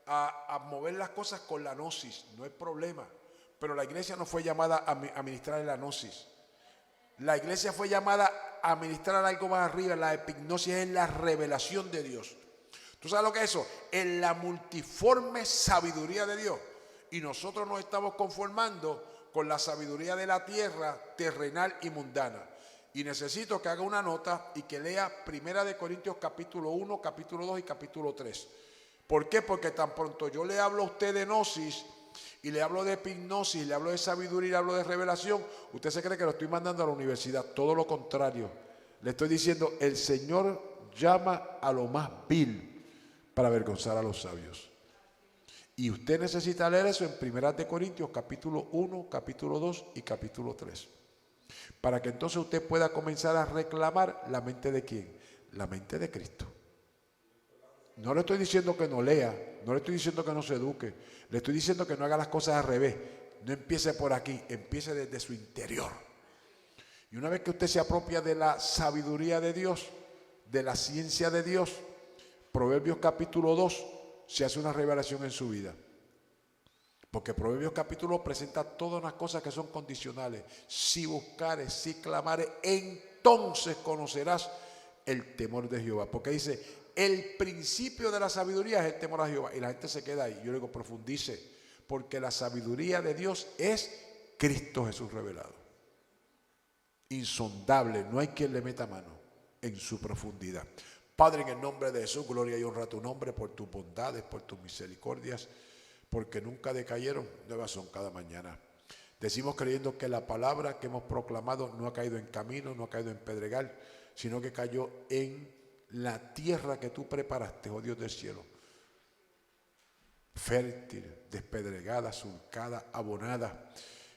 a mover las cosas con la gnosis, no es problema. Pero la iglesia no fue llamada a ministrar la gnosis. La iglesia fue llamada a ministrar algo más arriba. La epignosis es la revelación de Dios. ¿Tú sabes lo que es eso? En la multiforme sabiduría de Dios. Y nosotros nos estamos conformando con la sabiduría de la tierra, terrenal y mundana. Y necesito que haga una nota y que lea 1 Corintios capítulo 1, capítulo 2 y capítulo 3. ¿Por qué? Porque tan pronto yo le hablo a usted de gnosis y le hablo de epignosis, le hablo de sabiduría y le hablo de revelación, usted se cree que lo estoy mandando a la universidad. Todo lo contrario. Le estoy diciendo, el Señor llama a lo más vil para avergonzar a los sabios. Y usted necesita leer eso en 1 Corintios capítulo 1, capítulo 2 y capítulo 3. Para que entonces usted pueda comenzar a reclamar la mente de ¿quién? La mente de Cristo. No le estoy diciendo que no lea, no le estoy diciendo que no se eduque, le estoy diciendo que no haga las cosas al revés. No empiece por aquí, empiece desde su interior. Y una vez que usted se apropia de la sabiduría de Dios, de la ciencia de Dios, Proverbios capítulo 2 se hace una revelación en su vida. Porque Proverbios capítulo 2 presenta todas las cosas que son condicionales. Si buscares, si clamares, entonces conocerás el temor de Jehová. Porque dice, el principio de la sabiduría es el temor a Jehová. Y la gente se queda ahí. Yo le digo, profundice. Porque la sabiduría de Dios es Cristo Jesús revelado. Insondable. No hay quien le meta mano en su profundidad. Padre, en el nombre de Jesús, gloria y honra a tu nombre por tus bondades, por tus misericordias, porque nunca decayeron, nuevas son cada mañana. Decimos creyendo que la palabra que hemos proclamado no ha caído en camino, no ha caído en pedregal, sino que cayó en la tierra que tú preparaste, oh Dios del cielo. Fértil, despedregada, surcada, abonada.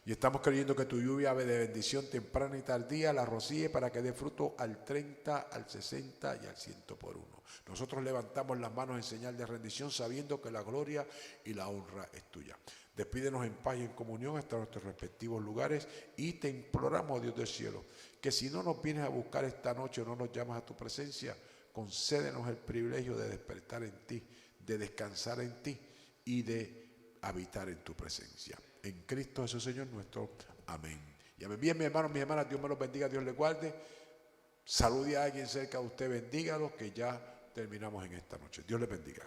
Y estamos creyendo que tu lluvia de bendición temprana y tardía la rocíe para que dé fruto al 30, al 60 y al 100 por uno. Nosotros levantamos las manos en señal de rendición sabiendo que la gloria y la honra es tuya. Despídenos en paz y en comunión hasta nuestros respectivos lugares y te imploramos, Dios del cielo, que si no nos vienes a buscar esta noche o no nos llamas a tu presencia, concédenos el privilegio de despertar en ti, de descansar en ti y de habitar en tu presencia. En Cristo Jesús, Señor nuestro. Amén. Y amén. Bien, mis hermanos, mis hermanas, Dios me los bendiga, Dios les guarde. Salude a alguien cerca de usted, bendígalo, que ya terminamos en esta noche. Dios les bendiga.